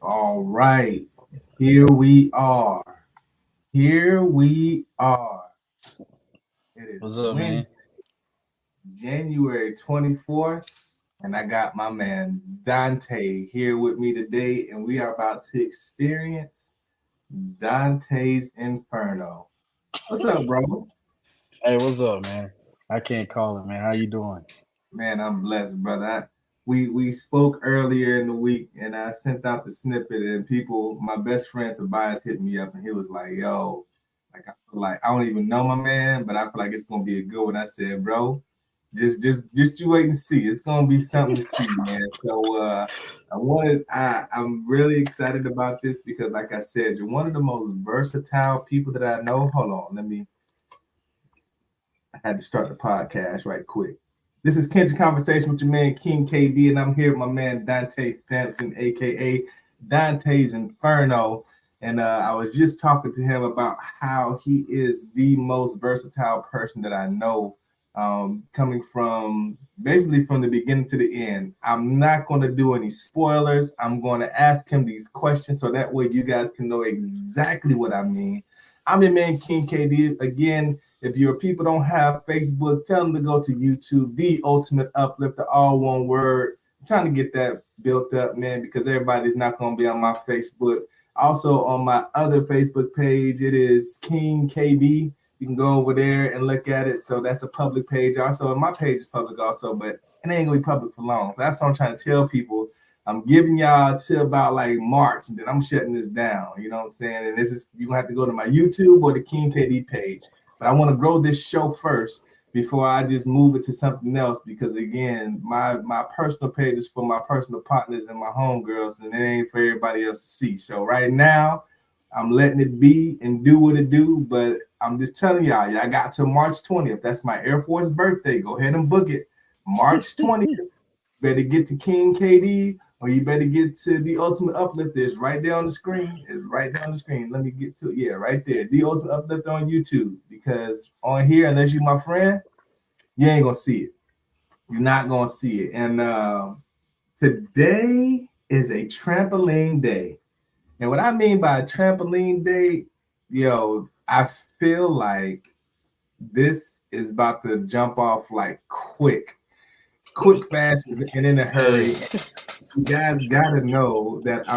All right. Here we are. Here we are. It is What's up, man? Wednesday, January 24th, and I got my man Donte here with me today, and we are about to experience Dante's Inferno. What's up, bro? Hey, what's up, man? I can't call it, man. How you doing? Man, I'm blessed, brother. We spoke earlier in the week, and I sent out the snippet, and people, my best friend Tobias hit me up, and he was like, "Yo, like I feel like I don't even know my man, but I feel like it's gonna be a good one." I said, "Bro, just you wait and see. It's gonna be something to see, man." So I'm really excited about this because, like I said, you're one of the most versatile people that I know. Hold on, I had to start the podcast right quick. This is Kendrick Conversation with your man King KD, and I'm here with my man Donte Sampson, aka Dante's Inferno. And I was just talking to him about how he is the most versatile person that I know, coming from basically from the beginning to the end. I'm not going to do any spoilers. I'm going to ask him these questions so that way you guys can know exactly what I mean. I'm your man King KD again. If your people don't have Facebook, tell them to go to YouTube, The Ultimate Uplifter, all one word. I'm trying to get that built up, man, because everybody's not going to be on my Facebook. Also, on my other Facebook page, it is King KD. You can go over there and look at it. So that's a public page. Also, my page is public also, but it ain't going to be public for long. So that's what I'm trying to tell people. I'm giving y'all till about like March, and then I'm shutting this down. You know what I'm saying? And this is you're going to have to go to my YouTube or the King KD page. But I want to grow this show first before I just move it to something else because again, my personal page is for my personal partners and my homegirls, and it ain't for everybody else to see. So right now, I'm letting it be and do what it do. But I'm just telling y'all got till March 20th. That's my Air Force birthday. Go ahead and book it. March 20th. Better get to King KD or you better get to The Ultimate Uplifter. It's right there on the screen. It's right there on the screen. Let me get to it. Yeah, right there. The Ultimate Uplifter on YouTube. Because on here, unless you my friend, you ain't gonna see it. You're not gonna see it. And today is a trampoline day. And what I mean by a trampoline day, I feel like this is about to jump off like quick, fast, and in a hurry. You guys gotta know that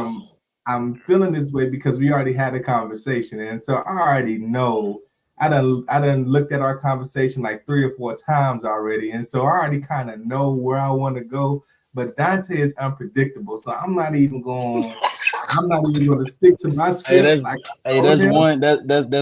I'm feeling this way because we already had a conversation, and so I already know. I done looked at our conversation like 3 or 4 times already, and so I already kind of know where I want to go. But Donte is unpredictable, so I'm not even going to stick to my script. That's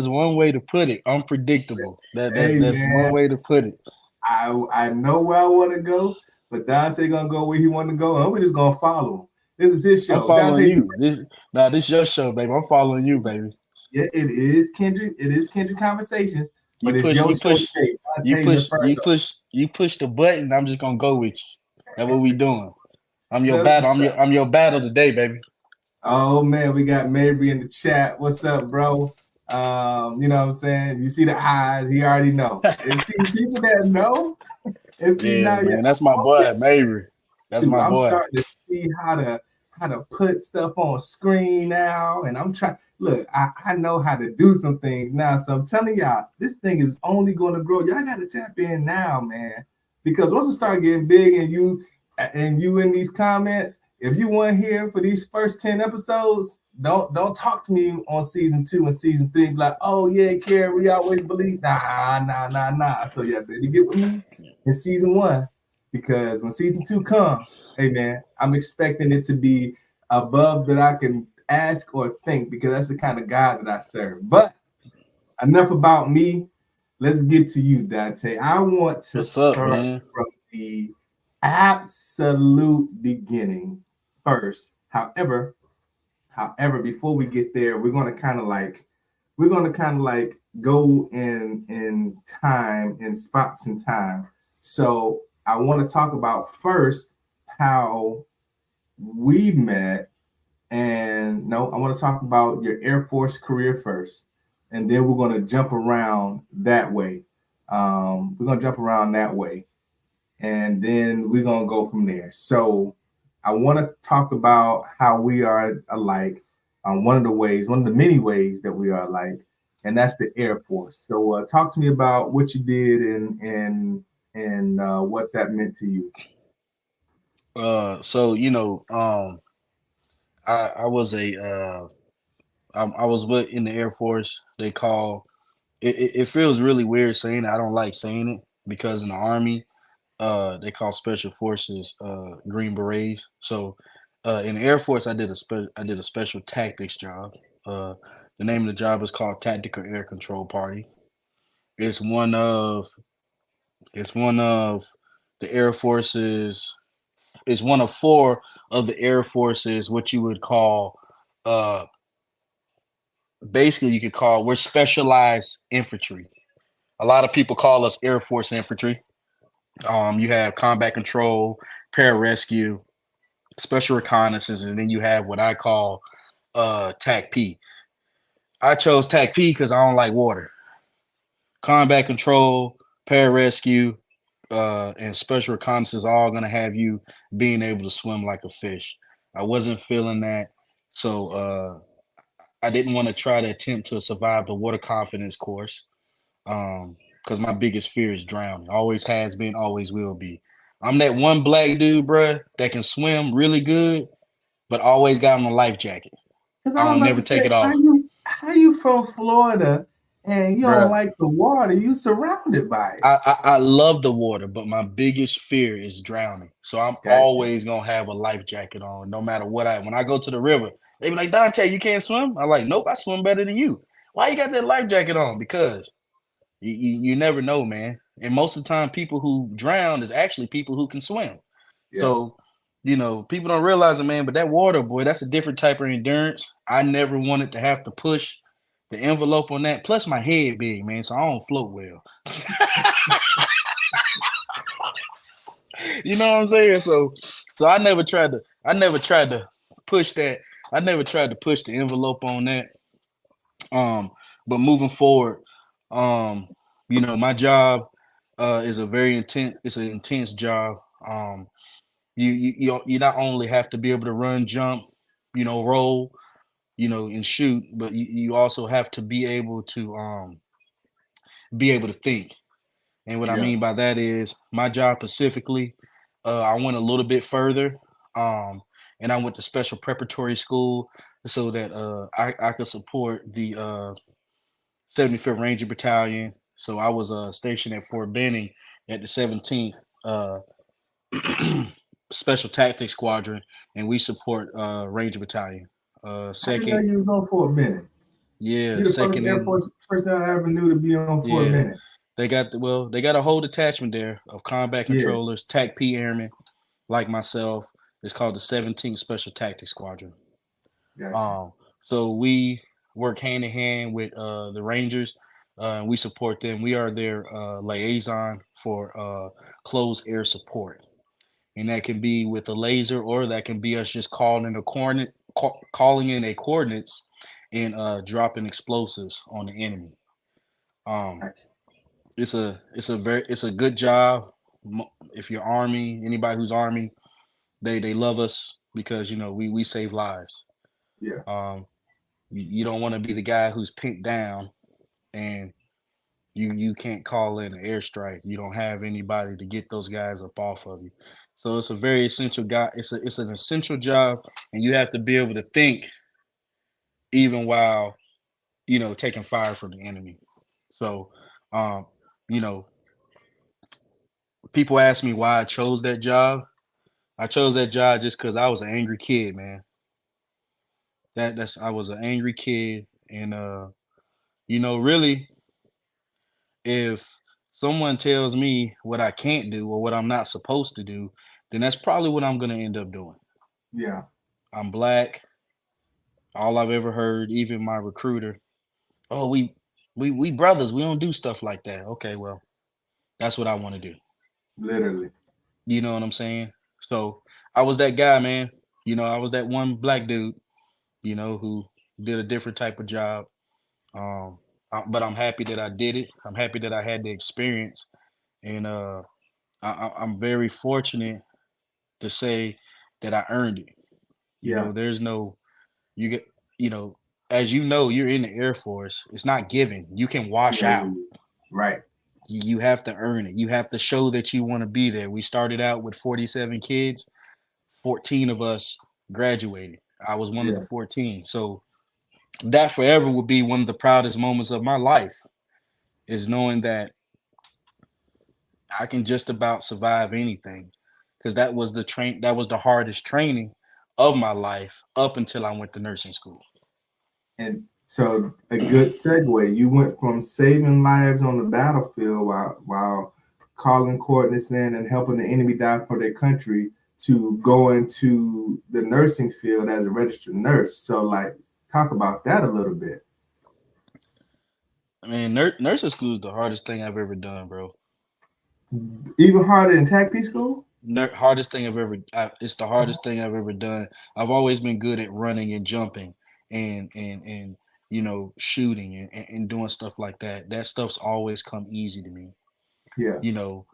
one way to put it. Unpredictable. That's one way to put it. I know where I want to go, but Donte gonna go where he want to go, and we're just gonna follow him. This is his show. I'm following you. This is your show, baby. I'm following you, baby. Yeah, it is Kendrick. It is Kendrick Conversations, but it's your show today. You push the button. I'm just gonna go with you. That's what we doing. I'm your battle. I'm your battle today, baby. Oh man, we got Mabry in the chat. What's up, bro? You know what I'm saying? You see the eyes, he already know. And see people that know. Man, that's my boy, Mabry. That's my boy. I'm starting to see how to put stuff on screen now, and I'm trying. Look, I know how to do some things now, so I'm telling y'all, this thing is only going to grow. Y'all got to tap in now, man, because once it start getting big, and you in these comments, if you weren't here for these first 10 episodes, don't talk to me on season 2 and season 3. Be like, oh yeah, Karen, we always believe. Nah. So yeah, better get with me in season 1, because when season 2 comes, hey man, I'm expecting it to be above that I can ask or think, because that's the kind of God that I serve. But enough about me. Let's get to you, Donte. I want to start from the absolute beginning first. However, before we get there, we're gonna kind of like go in time, in spots in time. So I want to talk about first how we met. And no, I want to talk about your Air Force career first, and then we're going to jump around that way. And then we're going to go from there. So I want to talk about how we are alike. One of the many ways that we are alike, and that's the Air Force. So talk to me about what you did and what that meant to you. So I was I was in the Air Force. They call it feels really weird saying it. I don't like saying it because in the Army, they call Special Forces Green Berets. So in the Air Force, I did a special tactics job. The name of the job is called Tactical Air Control Party. It's one of the Air Force's. It's one of 4 of the Air Force's what you would call basically you could call we're specialized infantry. A lot of people call us Air Force infantry. You have combat control, pararescue, special reconnaissance, and then you have what I call TAC P. I chose TAC P because I don't like water. Combat control, pararescue, and special reconnaissance are all gonna have you being able to swim like a fish. I wasn't feeling that, so I didn't want to try to attempt to survive the water confidence course. Because my biggest fear is drowning. Always has been, always will be. I'm that one black dude, bruh, that can swim really good, but always got on a life jacket. I don't never take it off. How you from Florida and you don't like the water? You surrounded by it. I love the water, but my biggest fear is drowning. So I'm always gonna have a life jacket on, no matter what. When I go to the river, they be like, Donte, you can't swim? I'm like, nope, I swim better than you. Why you got that life jacket on? Because you never know, man. And most of the time, people who drown is actually people who can swim. Yeah. So, people don't realize it, man, but that water, boy, that's a different type of endurance. I never wanted to have to push the envelope on that. Plus, my head big, man, so I don't float well. You know what I'm saying? So I never tried to push that. I never tried to push the envelope on that. Um, but moving forward, um, my job is a very intense. It's an intense job. Um, you not only have to be able to run, jump, roll, and shoot, but you also have to be able to think. And what I Yeah. mean by that is my job specifically. I went a little bit further, um, and I went to special preparatory school so that I could support the 75th Ranger Battalion. So I was stationed at Fort Benning at the 17th Special Tactics Squadron, and we support Ranger Battalion. I didn't know Second, you was on Fort Benning. yeah, You're the first second Air in, Force person I ever knew to be on Fort yeah. Benning. They got a whole detachment there of combat Yeah. controllers, TAC P airmen like myself. It's called the 17th Special Tactics Squadron. Gotcha. Um, so we work hand in hand with the Rangers, and we support them. We are their liaison for close air support, and that can be with a laser, or that can be us just calling in a coordinates, and dropping explosives on the enemy. Um, Gotcha. it's a good job. If you're Army, anybody who's Army, they love us because we save lives. Yeah. Um, you don't want to be the guy who's pinned down and you can't call in an airstrike. You don't have anybody to get those guys up off of you. So it's a very essential guy. It's an essential job, and you have to be able to think even while taking fire from the enemy. So, um, you know, people ask me why I chose that job. I chose that job just because I was an angry kid, man. That's I was an angry kid, and really, if someone tells me what I can't do or what I'm not supposed to do, then that's probably what I'm gonna end up doing. Yeah. I'm black. All I've ever heard, even my recruiter, oh, we brothers. We don't do stuff like that. Okay, well, that's what I want to do. Literally. You know what I'm saying? So I was that guy, man. I was that one black dude, who did a different type of job. Um, but I'm happy that I did it. I'm happy that I had the experience, and I'm very fortunate to say that I earned it. Yeah. There's no you get you know as you're in the Air Force. It's not given. You can wash Yeah. out. Right. You have to earn it. You have to show that you want to be there. We started out with 47 kids. 14 of us graduated. I was one of the Yeah. 14. So that forever will be one of the proudest moments of my life, is knowing that I can just about survive anything, because that was the hardest training of my life up until I went to nursing school. And so a good segue. You went from saving lives on the battlefield while calling coordinates in and helping the enemy die for their country to going to the nursing field as a registered nurse. So like talk about that a little bit. I mean, nursing school is the hardest thing I've ever done, bro. Even harder than TACP school? Hardest thing it's the hardest thing I've ever done. I've always been good at running and jumping and shooting and doing stuff like that. That stuff's always come easy to me. Yeah. You know,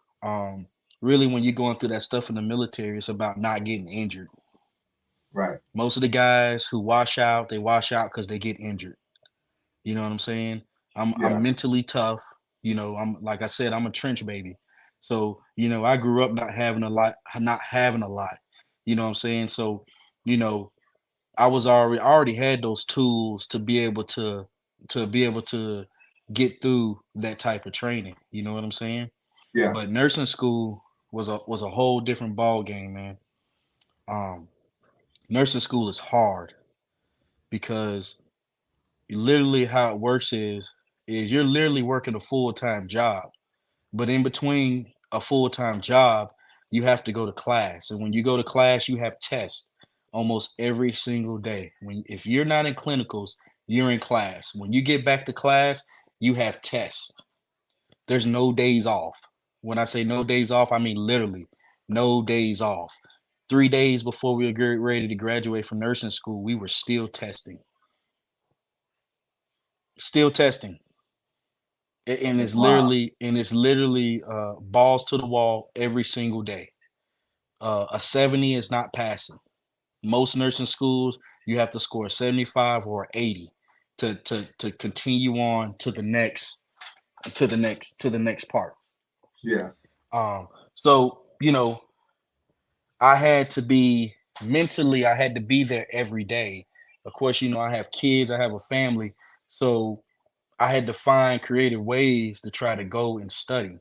really, when you're going through that stuff in the military, it's about not getting injured. Right. Most of the guys who wash out, they wash out because they get injured. You know what I'm saying? I'm Yeah. mentally tough. I'm, like I said, I'm a trench baby. So, I grew up not having a lot. You know what I'm saying? So, you know, I already had those tools to be able to get through that type of training. You know what I'm saying? Yeah. But nursing school was a whole different ball game, man. Um, Nursing school is hard because literally how it works is you're literally working a full-time job, but in between a full-time job, you have to go to class. And when you go to class, you have tests almost every single day. When if you're not in clinicals, you're in class. When you get back to class, you have tests. There's no days off. When I say no days off, I mean literally no days off. 3 days before we were getting ready to graduate from nursing school, we were still testing, and Wow. it's literally balls to the wall every single day. A 70 is not passing. Most nursing schools, you have to score a 75 or 80 to continue on to the next part. Yeah. So I had to be mentally, I had to be there every day. Of course, I have kids, I have a family, so I had to find creative ways to try to go and study.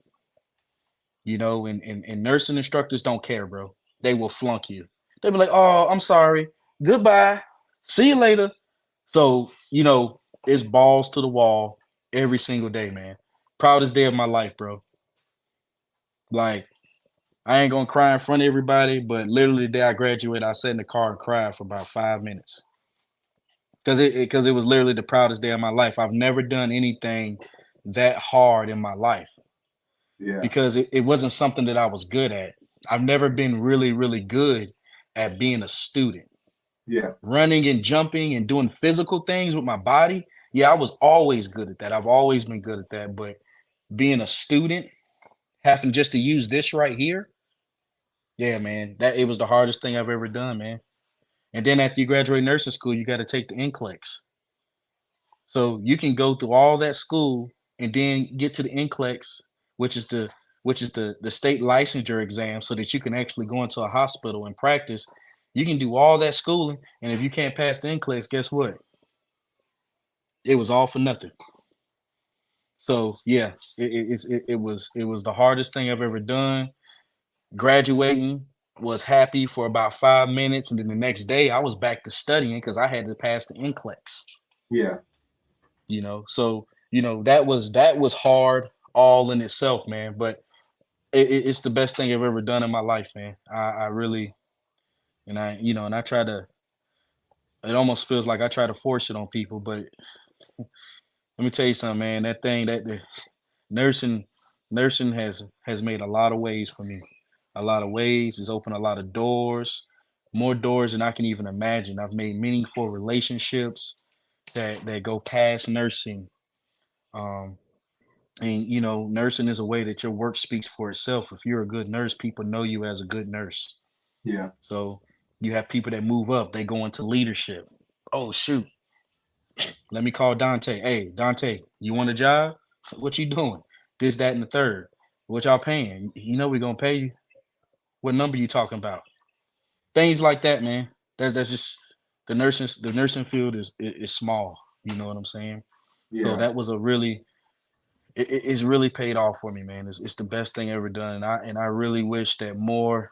And nursing instructors don't care, bro. They will flunk you. They'll be like, "Oh, I'm sorry. Goodbye. See you later." So, it's balls to the wall every single day, man. Proudest day of my life, bro. Like, I ain't gonna cry in front of everybody, but literally the day I graduated, I sat in the car and cried for about 5 minutes because it was literally the proudest day of my life. I've never done anything that hard in my life Yeah. because it wasn't something that I was good at. I've never been really, really good at being a student. Yeah. Running and jumping and doing physical things with my body, yeah, I was always good at that. I've always been good at that. But being a student, having just to use this right here, yeah, man, that it was the hardest thing I've ever done, man. And then after you graduate nursing school, you got to take the NCLEX. So you can go through all that school and then get to the NCLEX, which is the state licensure exam, so that you can actually go into a hospital and practice. You can do all that schooling, and if you can't pass the NCLEX, guess what? It was all for nothing. So yeah, it was the hardest thing I've ever done. Graduating was happy for about 5 minutes, and then the next day I was back to studying because I had to pass the NCLEX. Yeah. So that was hard all in itself, man. But it's the best thing I've ever done in my life, man. I really and I try to. It almost feels like I try to force it on people, but let me tell you something, man. That thing that the nursing nursing has made a lot of ways for me. A lot of ways. It's opened a lot of doors, more doors than I can even imagine. I've made meaningful relationships that go past nursing. Um, and nursing is a way that your work speaks for itself. If you're a good nurse, people know you as a good nurse. Yeah. So you have people that move up, they go into leadership. Oh shoot, let me call Dante. Hey, Dante, you want a job? What you doing? This, that, and the third. What y'all paying? We're gonna pay you. What number you talking about? Things like that, man. That's just the nursing field is small. You know what I'm saying? So Yeah. that was a really it's really paid off for me, man. It's the best thing ever done, and I really wish that more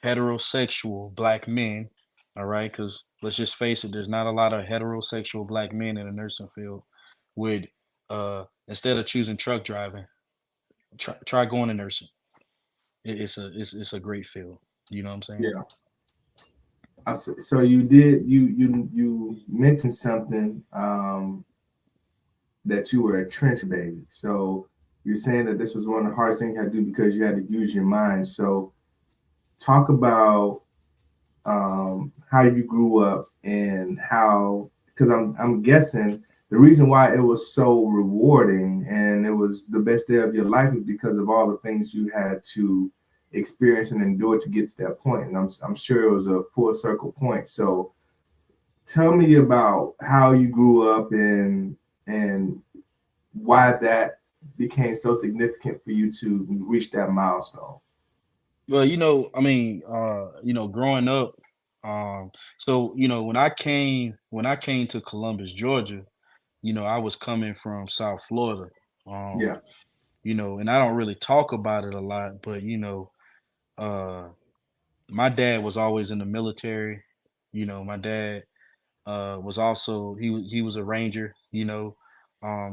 heterosexual black men, all right, because let's just face it, there's not a lot of heterosexual black men in the nursing field, would instead of choosing truck driving, try going to nursing. It's a great field. You know what I'm saying? Yeah. So you did you mentioned something that you were a trench baby. So you're saying that this was one of the hardest things you had to do because you had to use your mind. So talk about how you grew up and how, because I'm guessing the reason why it was so rewarding and it was the best day of your life is because of all the things you had to experience and endure to get to that point. And I'm sure it was a full circle point. So tell me about how you grew up and why that became so significant for you to reach that milestone. Well, I mean, growing up, so when I came to Columbus, Georgia, I was coming from South Florida. Um, Yeah. and I don't really talk about it a lot, but uh, my dad was always in the military. My dad he was a ranger.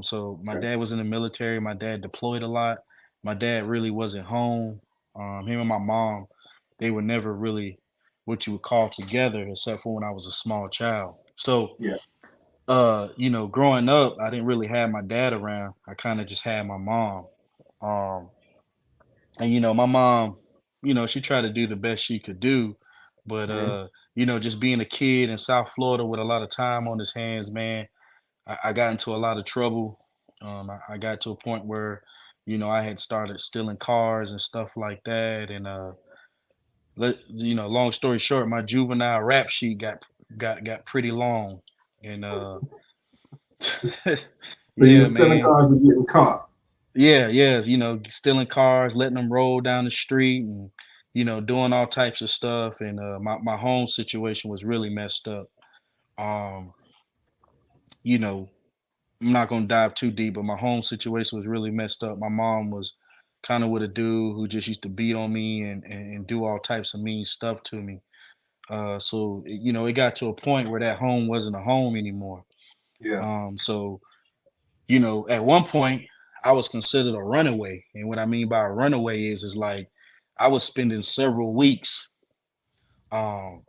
So my Okay. dad was in the military. My dad deployed a lot. My dad really wasn't home. Him and my mom, they were never really what you would call together, except for when I was a small child. So, Yeah. growing up, I didn't really have my dad around. I kind of just had my mom. Um, and my mom, she tried to do the best she could do, but Mhm. just being a kid in South Florida with a lot of time on his hands, man, I got into a lot of trouble. I got to a point where, I had started stealing cars and stuff like that. And long story short, my juvenile rap sheet got pretty long. And So you were yeah, stealing man. cars and getting caught. Yeah, yeah, stealing cars, letting them roll down the street and doing all types of stuff. And my home situation was really messed up. Um, you know, I'm not gonna dive too deep, but my home situation was really messed up. My mom was kind of with a dude who just used to beat on me and do all types of mean stuff to me. So it got to a point where that home wasn't a home anymore. Yeah. So at one point I was considered a runaway. And what I mean by a runaway is like I was spending several weeks, um,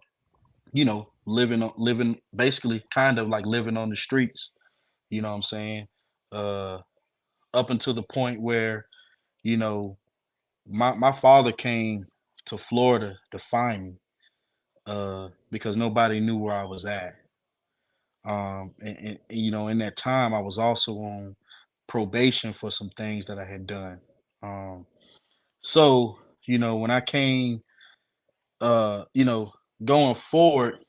living basically kind of like living on the streets, you know what I'm saying? Uh, up until the point where, you know, my father came to Florida to find me, because nobody knew where I was at. And in that time, I was also on probation for some things that I had done. Um, so when I came, going forward,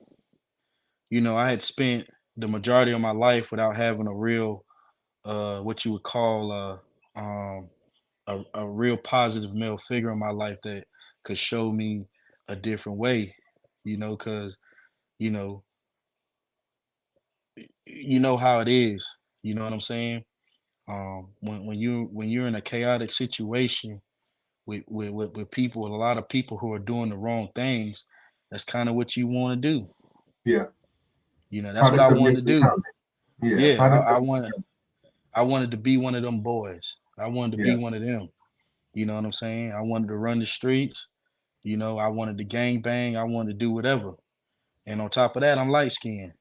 I had spent the majority of my life without having a real, what you would call, a real positive male figure in my life that could show me a different way, because, you know, you know how it is. You know what I'm saying? When you're in a chaotic situation with people, with a lot of people who are doing the wrong things, that's kind of what you want to do. Yeah. That's what I Product of wanted to do. misencoming. Yeah. Yeah, Product of I wanted to be one of them boys. I wanted to be yeah. one of them. You know what I'm saying? I wanted to run the streets. I wanted to gang bang. I wanted to do whatever. And on top of that, I'm light skinned.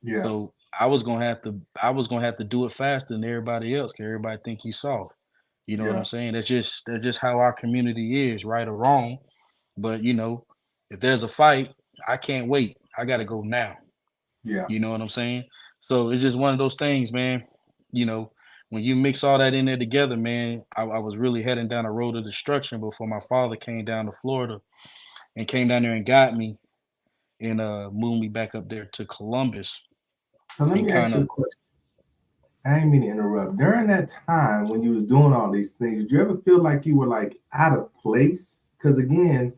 Yeah. So I was gonna have to do it faster than everybody else, cause everybody think you soft. You know what I'm Yeah. saying? That's just how our community is, right or wrong. But if there's a fight, I can't wait. I gotta go now. Yeah. You know what I'm saying? So it's just one of those things, man. You know, when you mix all that in there together, man, I was really heading down a road of destruction before my father came down to Florida and came down there and got me and moved me back up there to Columbus So let and me ask kind you a of. question. I didn't mean to interrupt. During that time when you was doing all these things, did you ever feel like you were like out of place? Because again,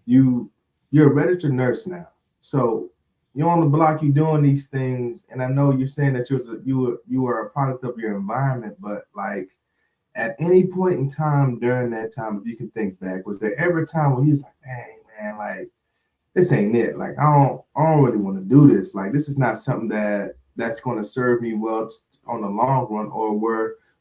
you you're a registered nurse now, so you're on the block, you're doing these things, and I know you're saying that you were a product of your environment, but like at any point in time during that time, if you can think back, was there ever a time when he was like, "Dang man, like this ain't it. Like I don't really want to do this. Like this is not something that's going to serve me well on the long run."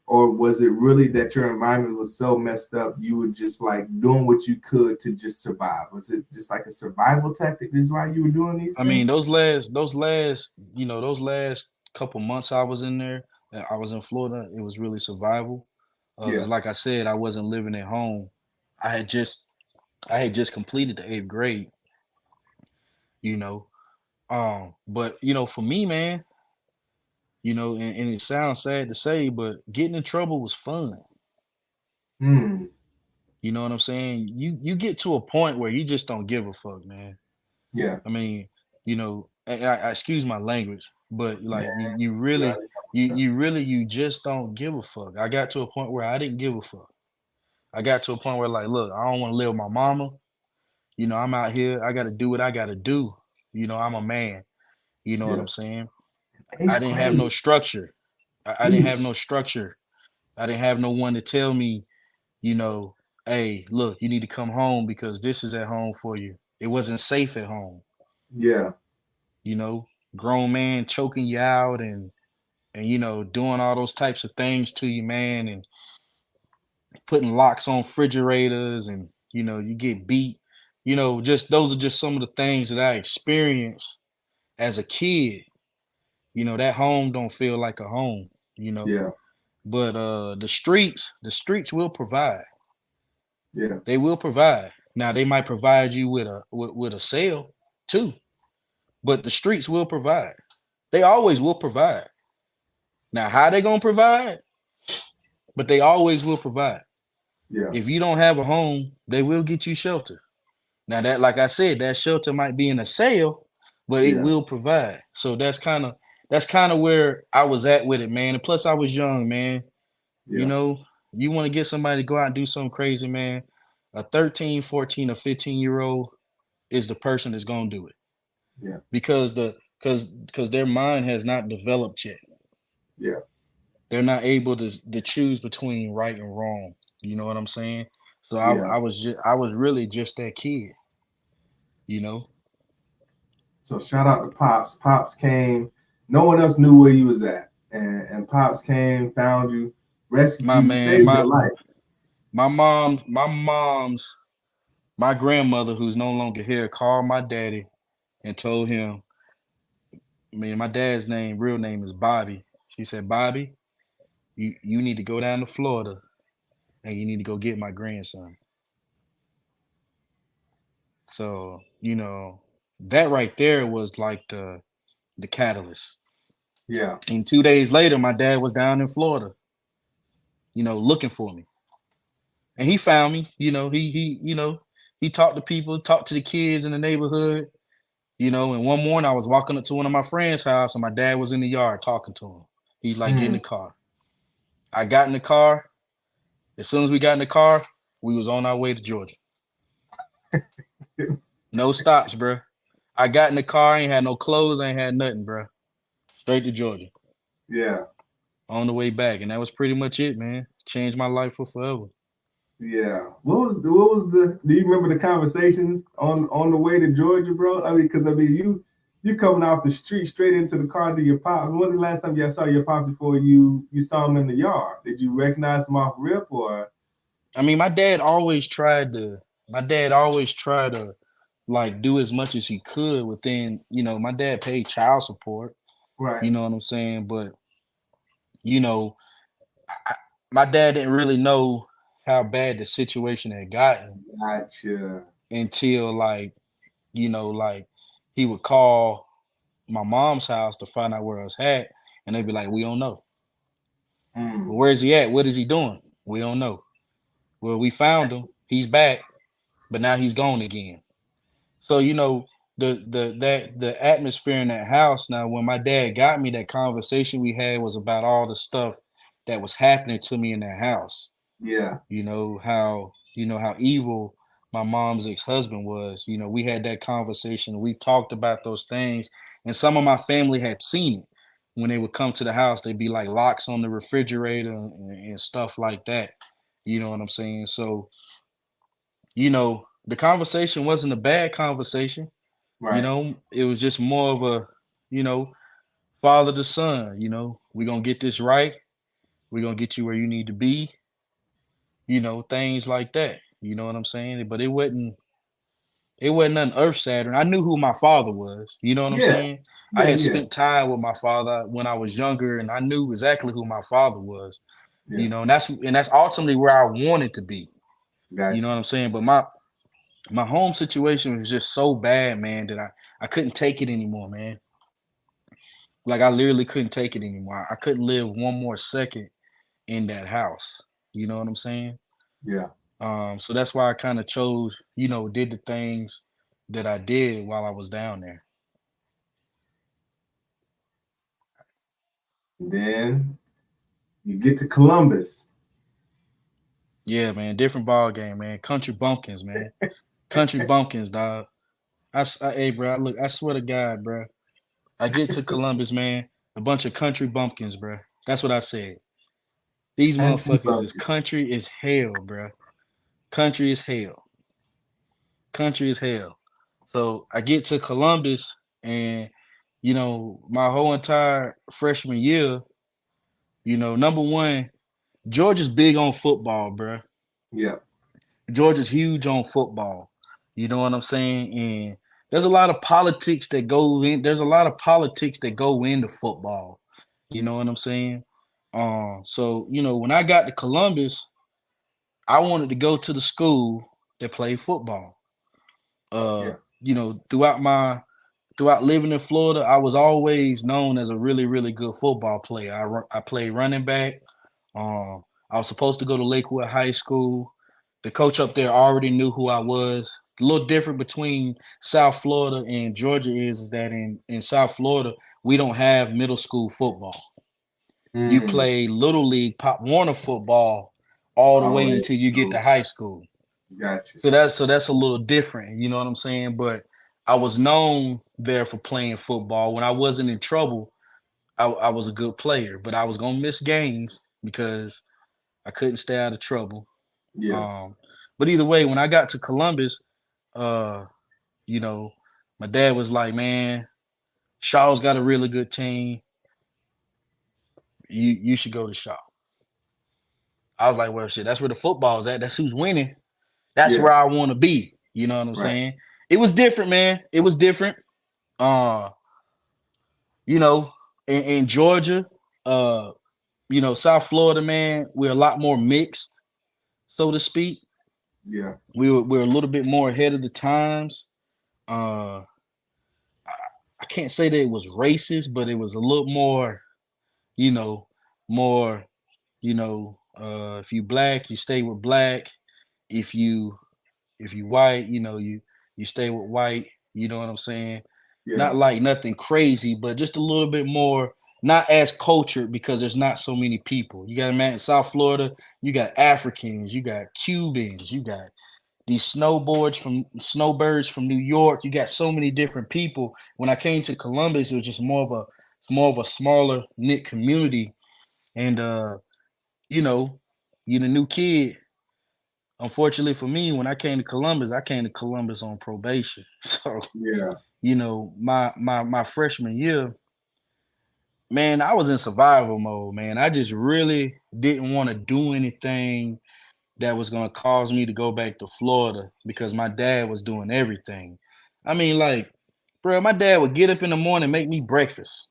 Or was it really that your environment was so messed up you were just like doing what you could to just survive? Was it just like a survival tactic? Is why you were doing these I mean, things? those last couple months I was in there, I was in Florida. It was really survival, Yeah, because like I said, I wasn't living at home. I had just I had just completed the eighth grade, you know. But for me, man, and it sounds sad to say, but getting in trouble was fun. mm, You know what I'm saying? You get to a point where you just don't give a fuck, man. yeah, I mean, I excuse my language, but like man. you You really, already know. you just don't give a fuck. I got to a point where I didn't give a fuck. I got to a point where like, look, I don't want to live with my mama. I'm out here. I got to do what I got to do. I'm a man. You know what Yeah, I'm saying? I eighth didn't have no grade. structure. I didn't have no Yeesh. structure. I didn't have no one to tell me, you know, hey, look, you need to come home because this is at home for you. It wasn't safe at home. Yeah, You know, grown man choking you out and doing all those types of things to you, man, and putting locks on refrigerators and You get beat. Just those are just some of the things that I experienced as a kid. That home don't feel like a home, you know. Yeah. But the streets will provide. Yeah. They will provide. Now they might provide you with a sale too, but the streets will provide. They always will provide. Now how they gonna provide? But they always will provide. Yeah. If you don't have a home, they will get you shelter. Now that, like I said, that shelter might be in a sale, but it Yeah. will provide. So that's kind of where I was at with it, man. And plus, I was young, man. You Yeah. know, you want to get somebody to go out and do something crazy, man. A 13, 14, or 15-year-old is the person that's gonna do it Yeah. because because their mind has not developed yet. Yeah. They're not able to choose between right and wrong. You know what I'm saying? So Yeah. I was really just that kid. You know, So shout out to Pops. Pops came. No one else knew where you was at, and Pops came, found you, rescued my you, man, saved your my life. my grandmother, who's no longer here, called my daddy and told him, I mean, my dad's real name is Bobby. She said, Bobby, you need to go down to Florida and you need to go get my grandson. So, that right there was like the catalyst. Yeah. And 2 days later, my dad was down in Florida, looking for me. And he found me. He talked to people, talked to the kids in the neighborhood. And one morning I was walking up to one of my friends' house and my dad was in the yard talking to him. He's like, get in the Mm. car. I got in the car. As soon as we got in the car, we was on our way to Georgia. No stops, bro. I got in the car, I ain't had no clothes, I ain't had nothing, bro. Straight to Georgia. Yeah. On the way back. And that was pretty much it, man. Changed my life for forever. Yeah. What was the do you remember the conversations on the way to Georgia, bro? I mean, because you coming off the street straight into the car to your pops. When was the last time y'all saw your pops before you saw him in the yard? Did you recognize him off rip or I mean, my dad always tried to like do as much as he could within, my dad paid child support, right? you know what I'm saying? But, you know, I, my dad didn't really know how bad the situation had gotten Gotcha. until like he would call my mom's house to find out where I was at, and they'd be like, "We don't know. Well, Mm. where's he at? What is he doing? We don't know. Well, we found him. He's back, but now he's gone again." So the atmosphere in that house. Now, when my dad got me, that conversation we had was about all the stuff that was happening to me in that house. Yeah. How evil my mom's ex-husband was. We had that conversation. We talked about those things, and some of my family had seen it. When they would come to the house, they'd be like locks on the refrigerator and stuff like that. You know what I'm saying? So, the conversation wasn't a bad conversation. Right. It was just more of a, you know, father to son. We're gonna get this right. We're gonna get you where you need to be. Things like that. You know what I'm saying? But it wasn't nothing earth shattering. I knew who my father was. You know what I'm Yeah. saying? I Yeah. had Yeah. spent time with my father when I was younger, and I knew exactly who my father was. Yeah. And that's ultimately where I wanted to be. You know Gotcha. what I'm saying? But my home situation was just so bad, man, that I couldn't take it anymore, man. Like I literally couldn't take it anymore. I couldn't live one more second in that house. You know what I'm saying? Yeah. So that's why I kind of chose, did the things that I did while I was down there. Then you get to Columbus. Yeah, man, different ball game, man. Country bumpkins, man. Country bumpkins, dog. Hey, bro, look, I swear to God, bro. I get to Columbus, man. A bunch of country bumpkins, bro. That's what I said. These Country motherfuckers is bumpkin. country as hell, bro. Country as hell. Country as hell. So I get to Columbus, and my whole entire freshman year, number one, Georgia's big on football, bro. Yeah. Georgia's huge on football. You know what I'm saying? And there's a lot of politics that go in. There's a lot of politics that go into football. You know what I'm saying? So when I got to Columbus, I wanted to go to the school that played football. Yeah. Throughout living in Florida, I was always known as a really, really good football player. I played running back. I was supposed to go to Lakewood High School. The coach up there already knew who I was. A little different between South Florida and Georgia is that in South Florida, we don't have middle school football. You Mm. play little league Pop Warner football all the All the way way until you get to through. high school. Gotcha. So that's a little different, you know what I'm saying? But I was known there for playing football. When I wasn't in trouble, I was a good player, but I was gonna miss games because I couldn't stay out of trouble. Yeah. But either way, when I got to Columbus, uh, you know, my dad was like, "Man, Shaw's got a really good team. You should go to Shaw." I was like, "Well, shit, that's where the football's at. That's who's winning. That's Yeah. where I want to be." You know what I'm Right. saying? It was different, man. It was different. Uh, you know, in Georgia, uh, South Florida, man, we're a lot more mixed, so to speak. Yeah. We're a little bit more ahead of the times. Uh, I can't say that it was racist, but it was a little more, you know, more, if you black, you stay with black. If you white, you stay with white. You know what I'm saying? Yeah. Not like nothing crazy, but just a little bit more, not as cultured because there's not so many people. You got a man in South Florida, you got Africans, you got Cubans, you got these snowbirds from New York. You got so many different people. When I came to Columbus, it was just more of a smaller knit community. And you know, you're the new kid. Unfortunately for me, when I came to Columbus on probation. So, Yeah. my freshman year, man, I was in survival mode, man. I just really didn't want to do anything that was gonna cause me to go back to Florida because my dad was doing everything. I mean, like, bro, my dad would get up in the morning, make me breakfast.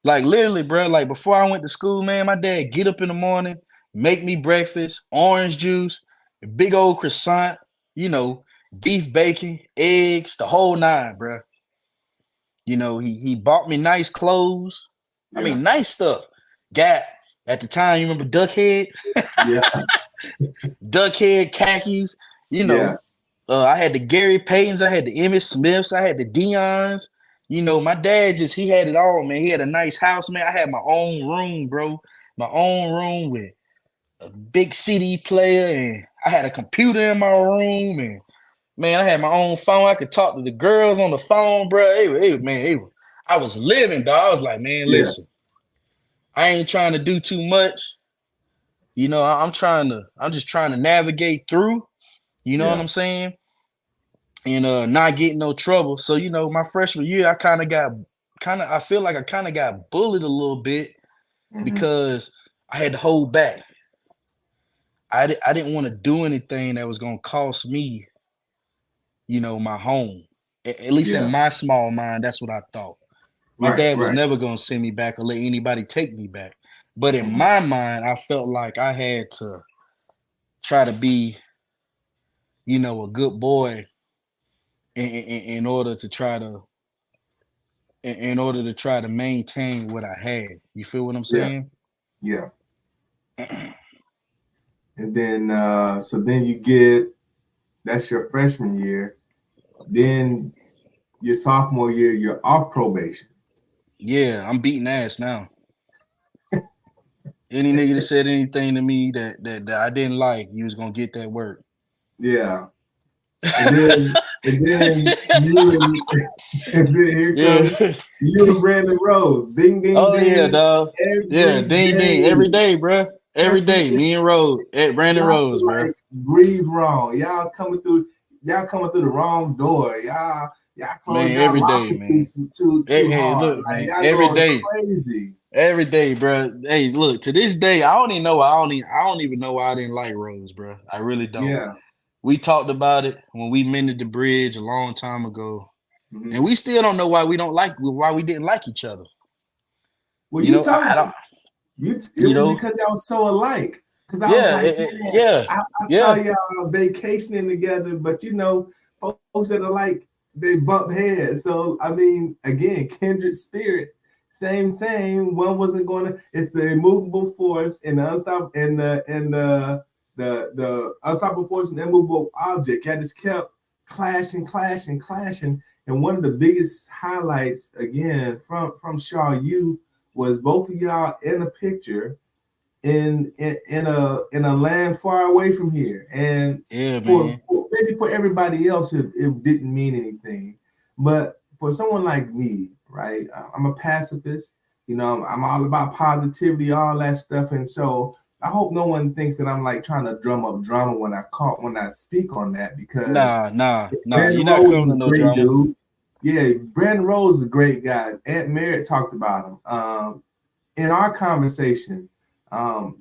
Like literally, bro. Like before I went to school, man, my dad get up in the morning, make me breakfast, orange juice, a big old croissant, you know, beef bacon, eggs, the whole nine, bro. He bought me nice clothes. I Yeah. mean, nice stuff. Got at the time, you remember Duckhead? Yeah. Duckhead khakis. You Yeah. know, I had the Gary Paytons, I had the Emmitt Smiths, I had the Deions. My dad he had it all, man. He had a nice house, man. I had my own room, bro. My own room with a big CD player, and I had a computer in my room, and man, I had my own phone. I could talk to the girls on the phone, bro. I was living, dog. I was like, man, Yeah. listen, I ain't trying to do too much. I'm just trying to navigate through. You know what Yeah. I'm saying? And not get no trouble. So, my freshman year, I feel like I kind of got bullied a little bit Hmm. because I had to hold back. I didn't want to do anything that was going to cost me, my home. At least in Yeah. my small mind, that's what I thought. My Right. dad was Right. never going to send me back or let anybody take me back. But in Hmm. my mind, I felt like I had to try to be, a good boy in order to try to maintain what I had. You feel what I'm Yeah. saying? Yeah. And then so then you get that's your freshman year. Then your sophomore year, you're off probation. Yeah, I'm beating ass now. Any nigga that said anything to me that I didn't like, you was gonna get that work. Yeah. And then you and then here Yeah. comes you and Brandon Rose. Ding ding Oh yeah, ding dog. Yeah, every ding ding every day. day, bro. Every Every day, me and Rose at Brandon y'all Rose, feel bro. like breathe wrong. Y'all coming through the wrong door. Y'all closing Man, y'all every day, locker man. too Hey, hard. look, Like man, y'all every going day. crazy. Every day, bro. Hey, look, to this day, I don't even know. I don't even know why I didn't like Rose, bro. I really don't. Yeah. We talked about it when we mended the bridge a long time ago, and Mm-hmm. we still don't know why we didn't like each other. Well, You you know, told I don't. me it You was know, because y'all so alike. Because I was yeah, like, man, yeah, I saw yeah. y'all vacationing together, but folks that are like they bump heads. So I mean, again, kindred spirit, same. One wasn't going to. It's the immovable force and the the unstoppable force and the immovable object. I just kept clashing. And one of the biggest highlights again from Shaw U was both of y'all in a picture in a land far away from here. And Yeah, for, man. for maybe for everybody else, it didn't mean anything. But for someone like me, right? I'm a pacifist. I'm all about positivity, all that stuff. And so I hope no one thinks that I'm like trying to drum up drama when I speak on that, because Nah. You're Brandon not Rose is coming a to no great drama. dude. Yeah, Brandon Rose is a great guy. Aunt Merritt talked about him. In our conversation,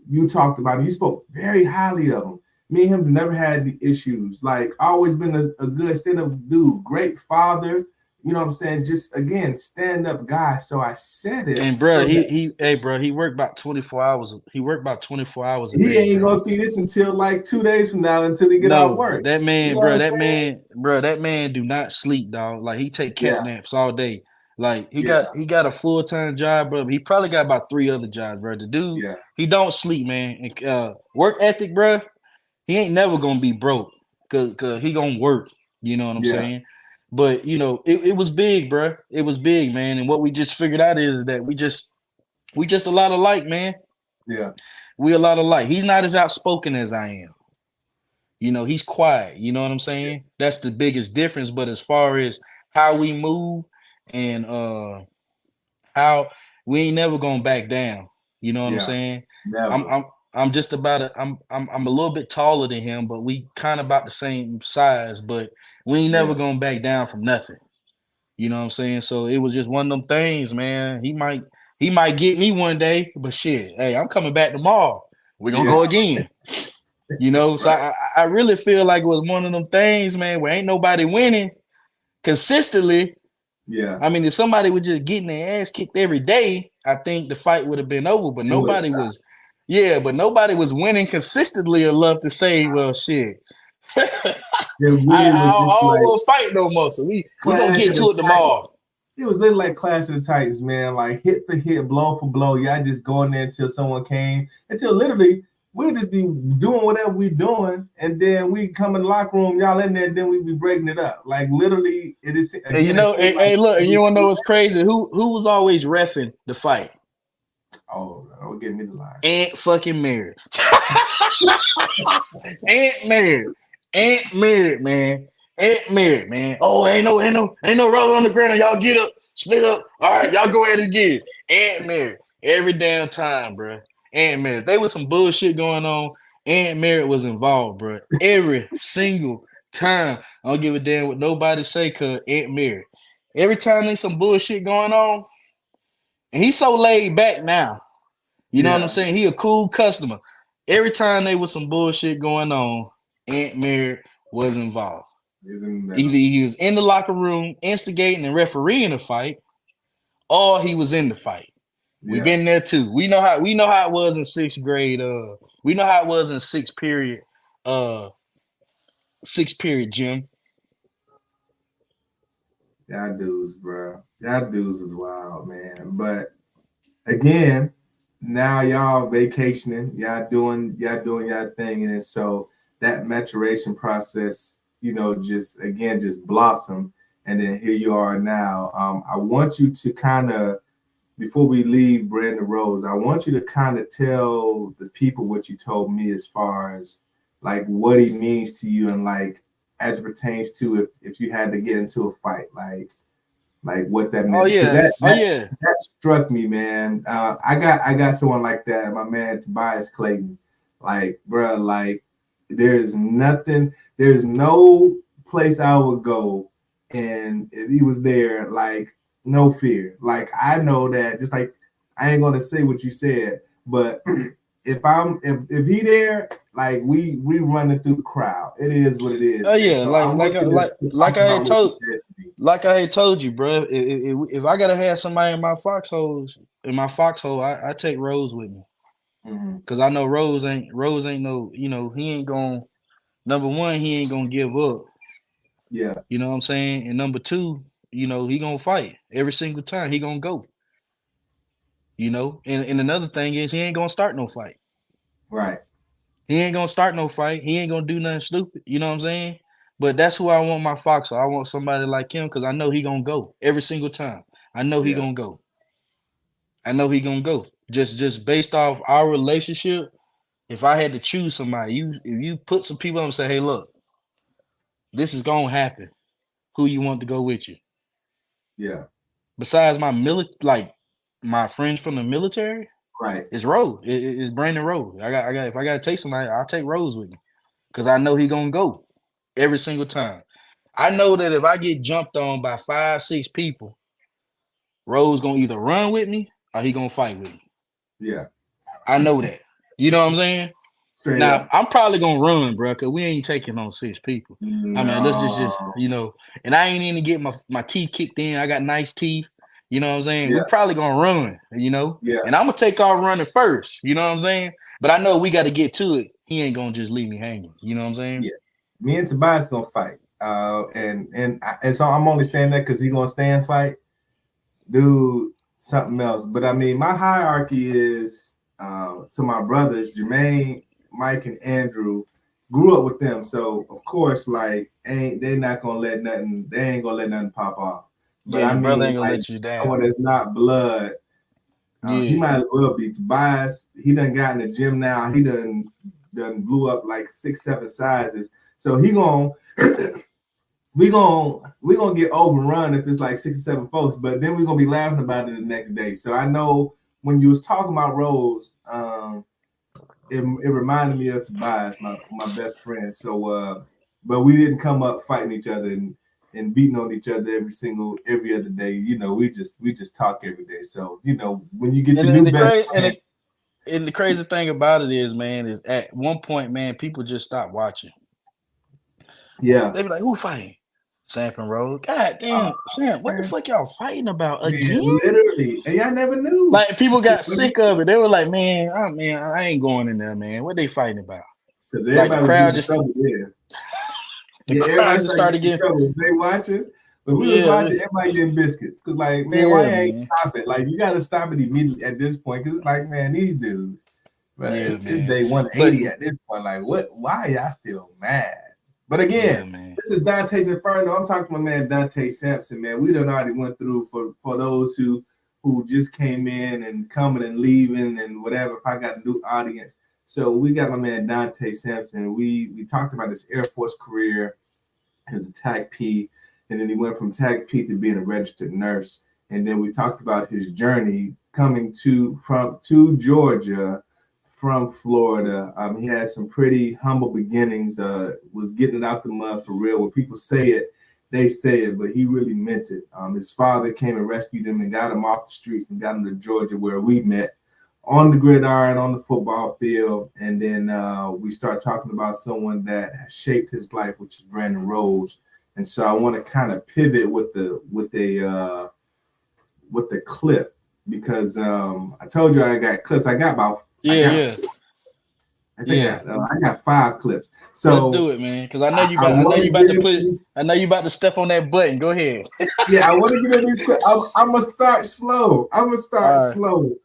you talked about him. You spoke very highly of him. Me and him never had the issues. Like, always been a good stand-up dude, great father. You know what I'm saying? Just again, stand-up guy. So I said it And bro, so that he worked about 24 hours. He worked about 24 hours a he day, ain't bro. gonna see this until like 2 days from now, until he get off No, work. that You man, know what bro, I'm saying? that man do not sleep, dog. Like he take cat Yeah, naps all day. Like yeah, he got a full-time job, bro. He probably got about 3 other jobs, bro. The dude, yeah, he don't sleep, man. And, work ethic, bro. He ain't never gonna be broke, cause he gonna work. You know what I'm yeah, saying? But it was big, bro. It was big, man. And what we just figured out is that we just a lot alike, man. yeah, We a lot alike. He's not as outspoken as I am. He's quiet. You know what I'm saying? That's the biggest difference. But as far as how we move and how we ain't never gonna back down. You know what I'm yeah. saying? I'm Never. I'm I'm just about it. I'm a little bit taller than him, but we kind of about the same size. But we ain't never Yeah, gonna back down from nothing. You know what I'm saying? So it was just one of them things, man. He might get me one day, but shit, hey, I'm coming back tomorrow. We're gonna yeah. go again. So Right. I really feel like it was one of them things, man, where ain't nobody winning consistently. Yeah. I mean, if somebody was just getting their ass kicked every day, I think the fight would have been over. But It would nobody stop. was, yeah, but nobody was winning consistently enough to say, well, shit. I, It really was I just don't like want to fight no more. So we gonna Clash get of to the it Titans. tomorrow. It was literally like Clash of the Titans, man. Like hit for hit, blow for blow. Y'all just going there until someone came. Until literally we'll just be doing whatever we doing, and then we come in the locker room, y'all in there, then we be breaking it up. Like literally, it is And again. It seemed like hey, look, it and you was. wanna know what's crazy? Who was always reffing the fight? Oh, don't get me the line. Aunt fucking married. Aunt married. Aunt married, man. Aunt married, man. Oh, ain't no roll on the ground. Y'all get up, split up. All right, y'all go at it again. Aunt married. Every damn time, bro. Aunt married. There was some bullshit going on. Aunt married was involved, bro. Every single time. I don't give a damn what nobody say, cause Aunt married. Every time there's some bullshit going on, and he's so laid back now. You know what I'm Yeah, saying? He a cool customer. Every time there was some bullshit going on, Aunt Mary was involved. he's in the Either middle. he was in the locker room instigating and refereeing the fight, or he was in the fight. We've Yeah, been there too. We know how it was in sixth grade. We know how it was in sixth period. Sixth period, Jim. y'all dudes, bro. Y'all dudes is wild, man. But again, now y'all vacationing, y'all doing y'all thing, and so that maturation process, just blossom, and then here you are now. I want you to kind of, before we leave Brandon Rose, I want you to kind of tell the people what you told me as far as like what he means to you, and like as it pertains to if you had to get into a fight, like what that Oh meant, because yeah. that Oh that yeah. that struck me, man. I got someone like that, my man Tobias Clayton. Like, bro, like there's no place I would go, and if he was there, like no fear. Like I know that, just like I ain't gonna say what you said, but if he there, like we running through the crowd. It is what it is. Oh And yeah, so I want you to talk about what you said to me. like I had told you, bro. If I gotta have somebody in my foxhole, I take Rose with me. Cause I know Rose ain't no, he ain't gonna, number one, he ain't gonna give up. Yeah. You know what I'm saying? And number two, he gonna fight every single time. He gonna go. And another thing is he ain't gonna start no fight. Right. He ain't gonna start no fight. He ain't gonna do nothing stupid. You know what I'm saying? But that's who I want my foxhole. I want somebody like him because I know he gonna go every single time. I know he gonna go. I know he gonna go. Just based off our relationship. If I had to choose somebody, if you put some people on and say, hey, look, this is gonna happen. Who you want to go with you? Yeah. Besides my friends from the military, right? It's Rose. It's Brandon Rose. I got. If I gotta take somebody, I'll take Rose with me because I know he gonna go every single time. I know that if I get jumped on by 5, 6 people, Rose gonna either run with me or he gonna fight with me. Yeah, I know that. You know what I'm saying? Straight Now up. I'm probably gonna run, bro, because we ain't taking on 6 people. No. I mean, let's just and I ain't even get my teeth kicked in. I got nice teeth. You know what I'm saying? Yeah. We probably gonna run, Yeah. And I'm gonna take off running first. You know what I'm saying? But I know we got to get to it. He ain't gonna just leave me hanging. You know what I'm saying? Yeah. Me and Tobias gonna fight. And so I'm only saying that because he's gonna stay and fight, dude. Something else. But I mean, my hierarchy is to my brothers, Jermaine, Mike, and Andrew. Grew up with them, so of course, like, they ain't gonna let nothing pop off. But I mean, brother ain't gonna like, let you down. someone that's not blood, he might as well be Tobias. He done got in the gym now. He done blew up like 6, 7 sizes. So he gonna we gonna get overrun if it's like 6 or 7 folks. But then we're gonna be laughing about it the next day. So I know when you was talking about Rose, it reminded me of Tobias, my best friend. So, but we didn't come up fighting each other and beating on each other every other day. We just talk every day. So, when you get your new best friend, and the crazy thing about it is, man, is at one point, man, people just stopped watching. Yeah. They be like, who fighting? Samp and Rose. God damn, Sam, what the fuck y'all fighting about again? Man, literally. And y'all never knew. Like, people got sick of it. They were like, man, I ain't going in there, man. What they fighting about? Because everybody the crowd just trouble there. Crowd just started getting trouble. They watching. But we was watching everybody getting biscuits. Because, like, man, why ain't stop it? Like, you got to stop it immediately at this point. Because it's like, man, these dudes, right? It's day 180 at this point. Like, what? Why are y'all still mad? But again, this is Donte's Inferno. I'm talking to my man Donte Sampson, man. We done already went through for those who just came in and coming and leaving and whatever. If I got a new audience. So we got my man Donte Sampson. We talked about his Air Force career. He was a TAC P, and then he went from TAC P to being a registered nurse. And then we talked about his journey coming to Georgia from Florida. He had some pretty humble beginnings, was getting it out the mud for real. When people say it, they say it, but he really meant it. His father came and rescued him and got him off the streets and got him to Georgia, where we met on the gridiron, on the football field. And then we start talking about someone that has shaped his life, which is Brandon Rose. And so I want to kind of pivot with the clip, because I told you I got clips. I got about I got 5 clips. So let's do it, man. Because I know you about to step on that button. Go ahead. Yeah, I want to get in these clips. I'm gonna start slow. So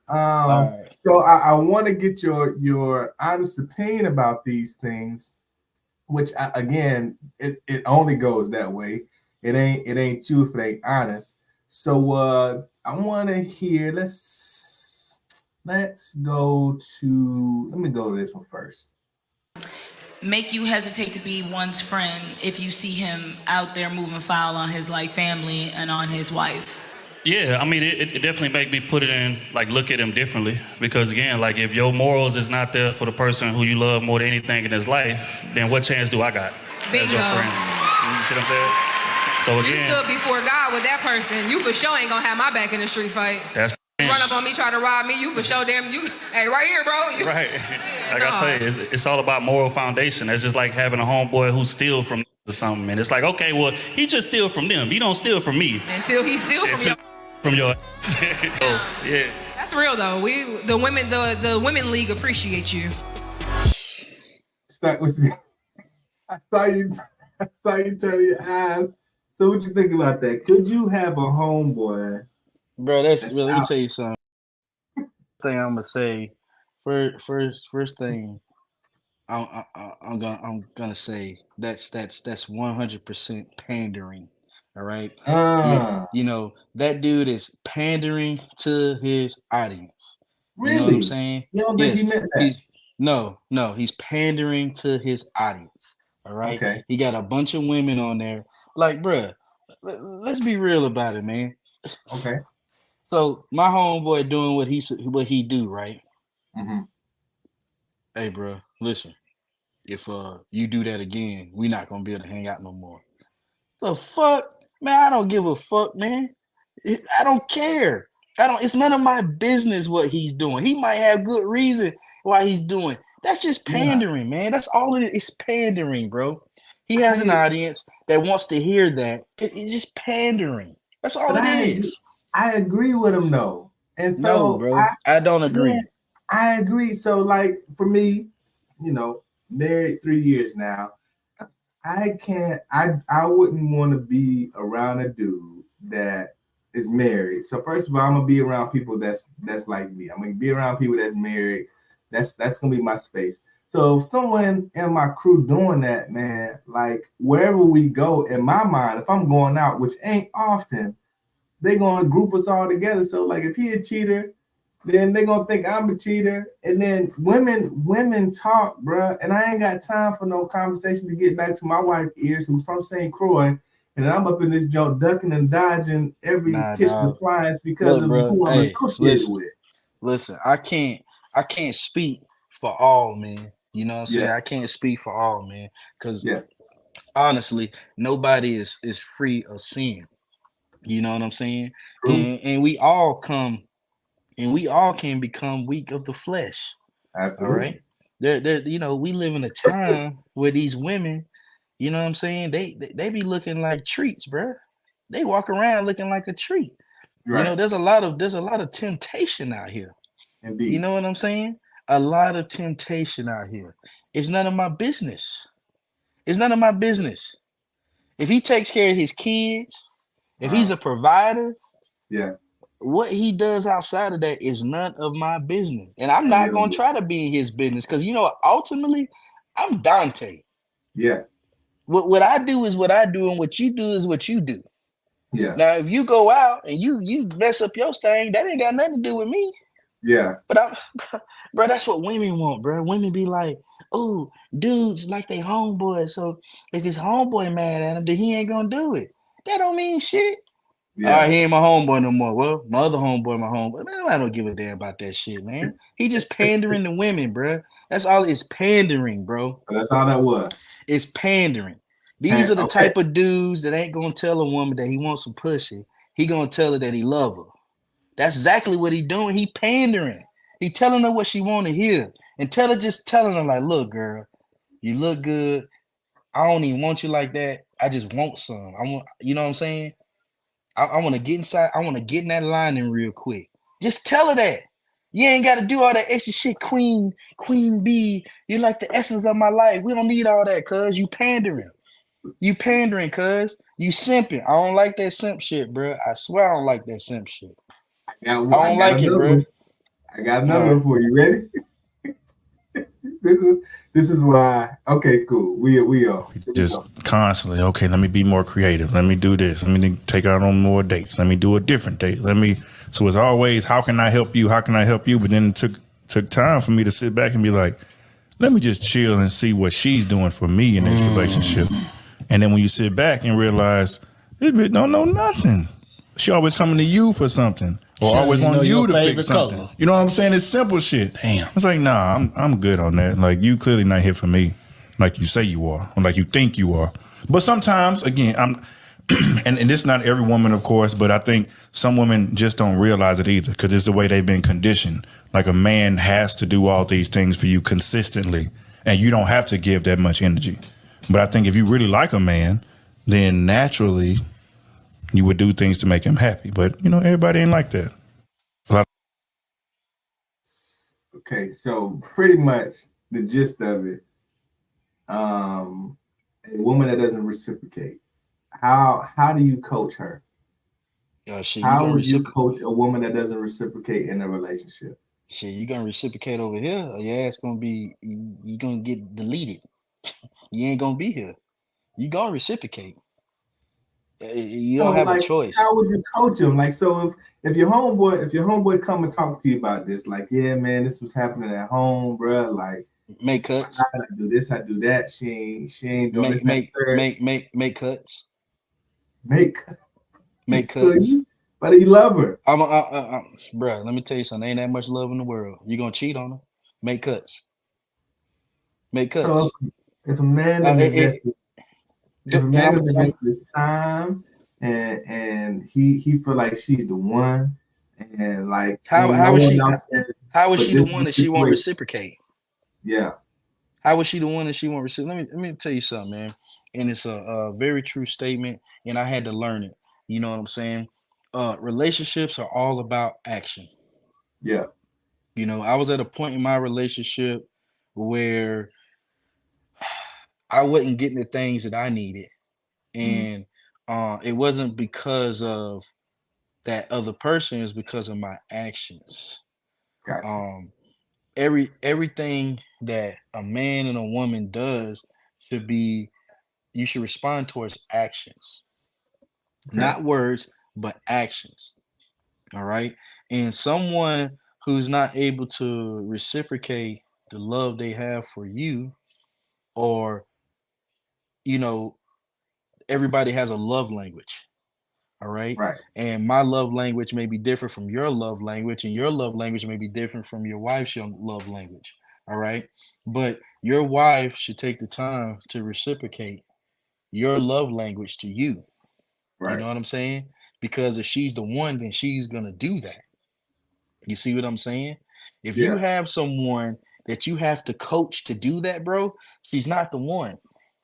I want to get your honest opinion about these things, which again, it only goes that way. It ain't you if it ain't honest. So I want to hear. Let me go to this one first. Make you hesitate to be one's friend if you see him out there moving foul on his family and on his wife? Yeah, I mean, it definitely make me put it in, look at him differently. Because again, if your morals is not there for the person who you love more than anything in his life, then what chance do I got Bingo. as your friend? You see what I'm saying? So again, you stood before God with that person. You for sure ain't gonna have my back in the street fight. That's Run up on me, try to rob me. You for sure, damn you. Hey, right here, bro. Right. Yeah, Like nah. I say, it's all about moral foundation. That's just like having a homeboy who steal from or something. And it's like, okay, well, he just steal from them. He don't steal from me. Until he steal from you. From your so, yeah. That's real though. The women league appreciate you. Stuck with you. I saw you turn your eyes. So what you think about that? Could you have a homeboy? Bro, that's real. Let me out. tell you something. Thing I'm gonna say, first thing, I'm gonna say that's 100% pandering. All right, you know that dude is pandering to his audience. Really? You know what I'm saying? You don't think he meant that? He's pandering to his audience. All right. Okay. He got a bunch of women on there. Like, bruh, let's be real about it, man. Okay. So my homeboy doing what he do, right? Mm-hmm. Hey, bro, listen. If you do that again, we not gonna be able to hang out no more. The fuck, man! I don't give a fuck, man. I don't care. It's none of my business what he's doing. He might have good reason why he's doing. That's just pandering, man. That's all it is. It's pandering, bro. He has an audience that wants to hear that. It's just pandering. That's all it is. I agree with him though. And so no, bro, I don't agree. Yeah, I agree. So like for me, you know, married 3 years now, I wouldn't want to be around a dude that is married. So first of all, I'm gonna be around people that's like me. I'm gonna be around people that's married. That's gonna be my space. So if someone in my crew doing that, man, like wherever we go, in my mind, if I'm going out, which ain't often, they gonna group us all together. So like if he a cheater, then they gonna think I'm a cheater. And then women talk, bruh. And I ain't got time for no conversation to get back to my wife ears, who's from St. Croix. And I'm up in this joint ducking and dodging every kitchen appliance because of who I'm associated with. Listen, I can't speak for all, man. You know what I'm saying? I can't speak for all, man. Because honestly, nobody is free of sin. You know what I'm saying? And we all can become weak of the flesh. Absolutely. All right. There, you know, we live in a time where these women, you know what I'm saying? They be looking like treats, bro. They walk around looking like a treat. Right. You know, there's a lot of temptation out here. Indeed. You know what I'm saying? A lot of temptation out here. It's none of my business. It's none of my business. If he takes care of his kids, if he's a provider, what he does outside of that is none of my business. And I'm not going to try to be in his business because, you know, ultimately, I'm Donte. Yeah. What I do is what I do, and what you do is what you do. Yeah. Now, if you go out and you mess up your thing, that ain't got nothing to do with me. Yeah. But bro, that's what women want, bro. Women be like, oh, dudes like they homeboy. So if his homeboy mad at him, then he ain't gonna do it. That don't mean shit. Yeah. All right, he ain't my homeboy no more. Well, my other homeboy, my homeboy. Man, I don't give a damn about that shit, man. He just pandering to women, bro. That's all. It's pandering, bro. That's all that was. It's pandering. These are the type of dudes that ain't gonna tell a woman that he wants some pussy. He gonna tell her that he love her. That's exactly what he doing. He pandering. He telling her what she want to hear. And just telling her like, look, girl, you look good. I don't even want you like that. I just want some. You know what I'm saying? I want to get inside. I want to get in that lining real quick. Just tell her that. You ain't got to do all that extra shit, queen bee. You're like the essence of my life. We don't need all that, cuz. You pandering. You pandering, cuz. You simping. I don't like that simp shit, bro. I swear I don't like that simp shit. I don't like it, bro. I got another one for you. Ready? This is why. Okay, cool. We are just constantly. Okay, let me be more creative. Let me do this. Let me take out on more dates. Let me do a different date. So it's always, how can I help you? How can I help you? But then it took time for me to sit back and be like, let me just chill and see what she's doing for me in this relationship. And then when you sit back and realize, this bitch don't know nothing. She always coming to you for something. Or always want you to fix something. Color. You know what I'm saying? It's simple shit. Damn. It's like, nah, I'm good on that. Like, you clearly not here for me like you say you are, or like you think you are. But sometimes, again, and it's not every woman, of course, but I think some women just don't realize it either because it's the way they've been conditioned. Like a man has to do all these things for you consistently, and you don't have to give that much energy. But I think if you really like a man, then naturally you would do things to make him happy. But, everybody ain't like that. Okay, so pretty much the gist of it, a woman that doesn't reciprocate, how do you coach her? Shit, How would you coach a woman that doesn't reciprocate in a relationship? Shit, you gonna reciprocate over here, or your ass gonna be you gonna get deleted. You ain't gonna be here. You gonna reciprocate. You don't have a choice. How would you coach him? Like, so if your homeboy come and talk to you about this, like, yeah, man, this was happening at home, bro. Like, make cuts. I do this, I do that. She ain't doing this. Make cuts. Make cuts. But he love her. Bro, let me tell you something. Ain't that much love in the world. You gonna cheat on her? Make cuts. Make cuts. So if a man invested this time and he feel like she's the one, and like how is she the one that she won't reciprocate? Yeah. How is she the one that she won't reciprocate? Let me tell you something, man. And it's a very true statement, and I had to learn it. You know what I'm saying? Relationships are all about action. Yeah. I was at a point in my relationship where I wasn't getting the things that I needed. And it wasn't because of that other person, it's because of my actions. Gotcha. Everything that a man and a woman does you should respond towards actions. Okay. Not words, but actions. All right. And someone who's not able to reciprocate the love they have for you, or, everybody has a love language. All right. Right. And my love language may be different from your love language, and your love language may be different from your wife's love language. All right. But your wife should take the time to reciprocate your love language to you. Right. You know what I'm saying? Because if she's the one, then she's going to do that. You see what I'm saying? If you have someone that you have to coach to do that, bro, she's not the one.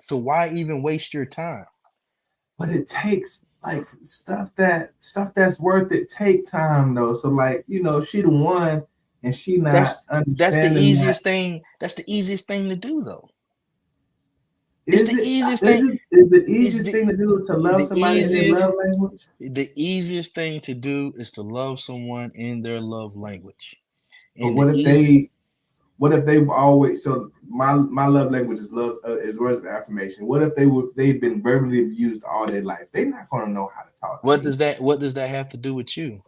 So why even waste your time? But it takes like stuff that's worth it take time though. So like, she the one and she not understanding. That's the easiest thing. That's the easiest thing to do though. It's the easiest thing. Is the easiest thing to do is to love somebody in their love language? The easiest thing to do is to love someone in their love language. But what if they've always, so my love language is love, is words of affirmation. What if they've been verbally abused all their life? They're not going to know how to talk. What does that have to do with you?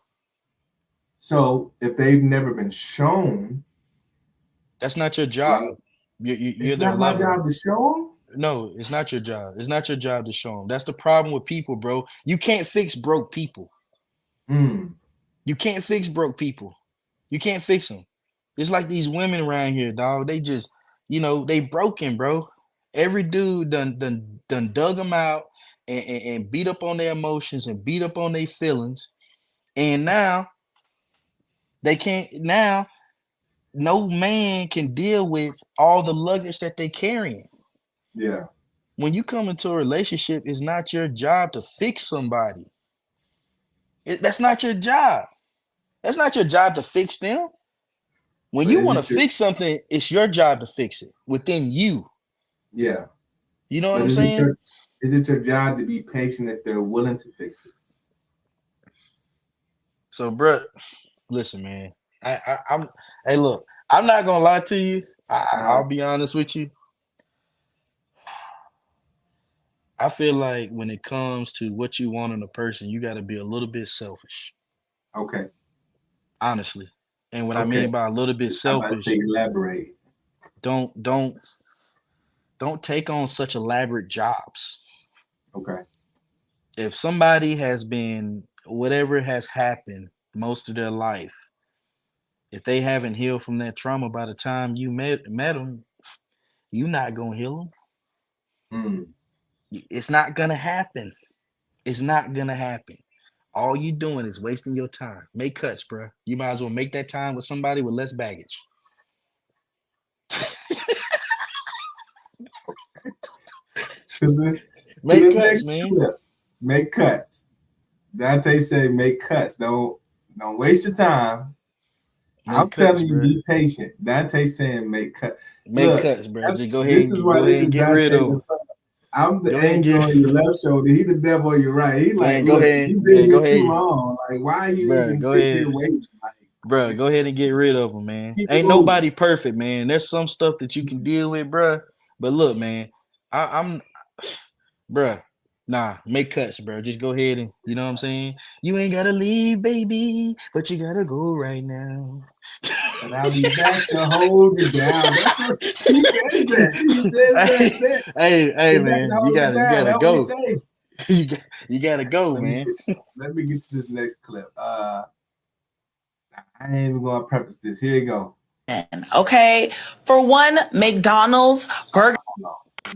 So if they've never been shown, that's not your job. You're not my job to show them. No, it's not your job. It's not your job to show them. That's the problem with people, bro. You can't fix broke people. You can't fix broke people. You can't fix them. It's like these women around here, dog. They just, they broken, bro. Every dude done dug them out and beat up on their emotions and beat up on their feelings. And now they can't. Now no man can deal with all the luggage that they carrying. Yeah. When you come into a relationship, it's not your job to fix somebody. That's not your job. That's not your job to fix them. When you want to fix something, it's your job to fix it within you. Yeah. You know what I'm saying? Is it your job to be patient if they're willing to fix it? So, bro, listen, man. Hey, look, I'm not gonna lie to you. I'll be honest with you. I feel like when it comes to what you want in a person, you got to be a little bit selfish. Okay. Honestly. And what I mean by a little bit selfish, elaborate. Don't take on such elaborate jobs. Okay. If somebody has been, whatever has happened most of their life, if they haven't healed from that trauma by the time you met them, you're not gonna heal them. It's not gonna happen. It's not gonna happen. All you doing is wasting your time. Make cuts, bro. You might as well make that time with somebody with less baggage. To the Make cuts, next man. clip. Make cuts. Dante said, "Make cuts. Don't waste your time." I'm telling you, be patient. Dante saying, "Make cuts." Make cuts, bro. Just go ahead This is why this is get rid of them. I'm the Go ahead and angel on your left shoulder. He the devil on your right. He like, Man, go look, ahead. you've been Yeah, go here too ahead. long. Like, why are you Bruh, even go sitting ahead. here waiting? Like, Bro, go ahead and get rid of them, man. Keep it Ain't moving. nobody perfect, man. There's some stuff that you can deal with, bro. But look, man, I'm, bruh, nah, make cuts, bro. Just go ahead and, you know what I'm saying? You ain't gotta leave, baby, but you gotta go right now. and I'll be back to hold you down. That's what he says that. He says that. Hey, Be back man, to hold you gotta That's go. what he say. you gotta go, man. Let me get to this next clip. I ain't even gonna preface this. Here you go. Okay, for one, McDonald's, Burger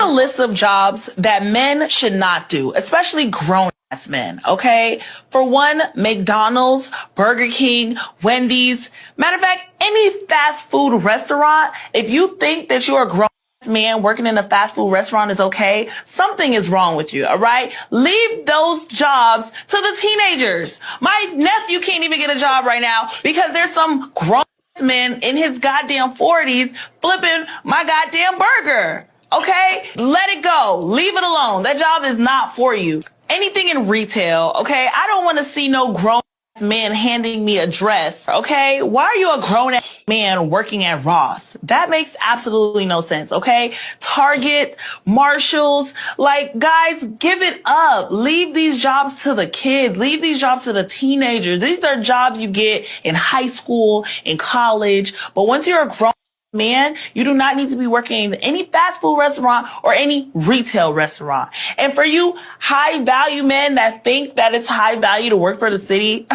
a list of jobs that men should not do, especially grown ass men. Okay, for one, McDonald's, Burger King, Wendy's. Matter of fact, any fast food restaurant. If you think that you're a grown man working in a fast food restaurant is okay, something is wrong with you. All right, leave those jobs to the teenagers. My nephew can't even get a job right now because there's some grown man in his goddamn 40s flipping my goddamn burger. Okay? Let it go. Leave it alone. That job is not for you. Anything in retail, okay? I don't want to see no grown man handing me a dress, okay? Why are you a grown ass man working at Ross? That makes absolutely no sense, okay? Target, Marshalls, like, guys, give it up. Leave these jobs to the kids. Leave these jobs to the teenagers. These are jobs you get in high school, in college. But once you're a grown man, you do not need to be working in any fast food restaurant or any retail restaurant. And for you high value men that think that it's high value to work for the city,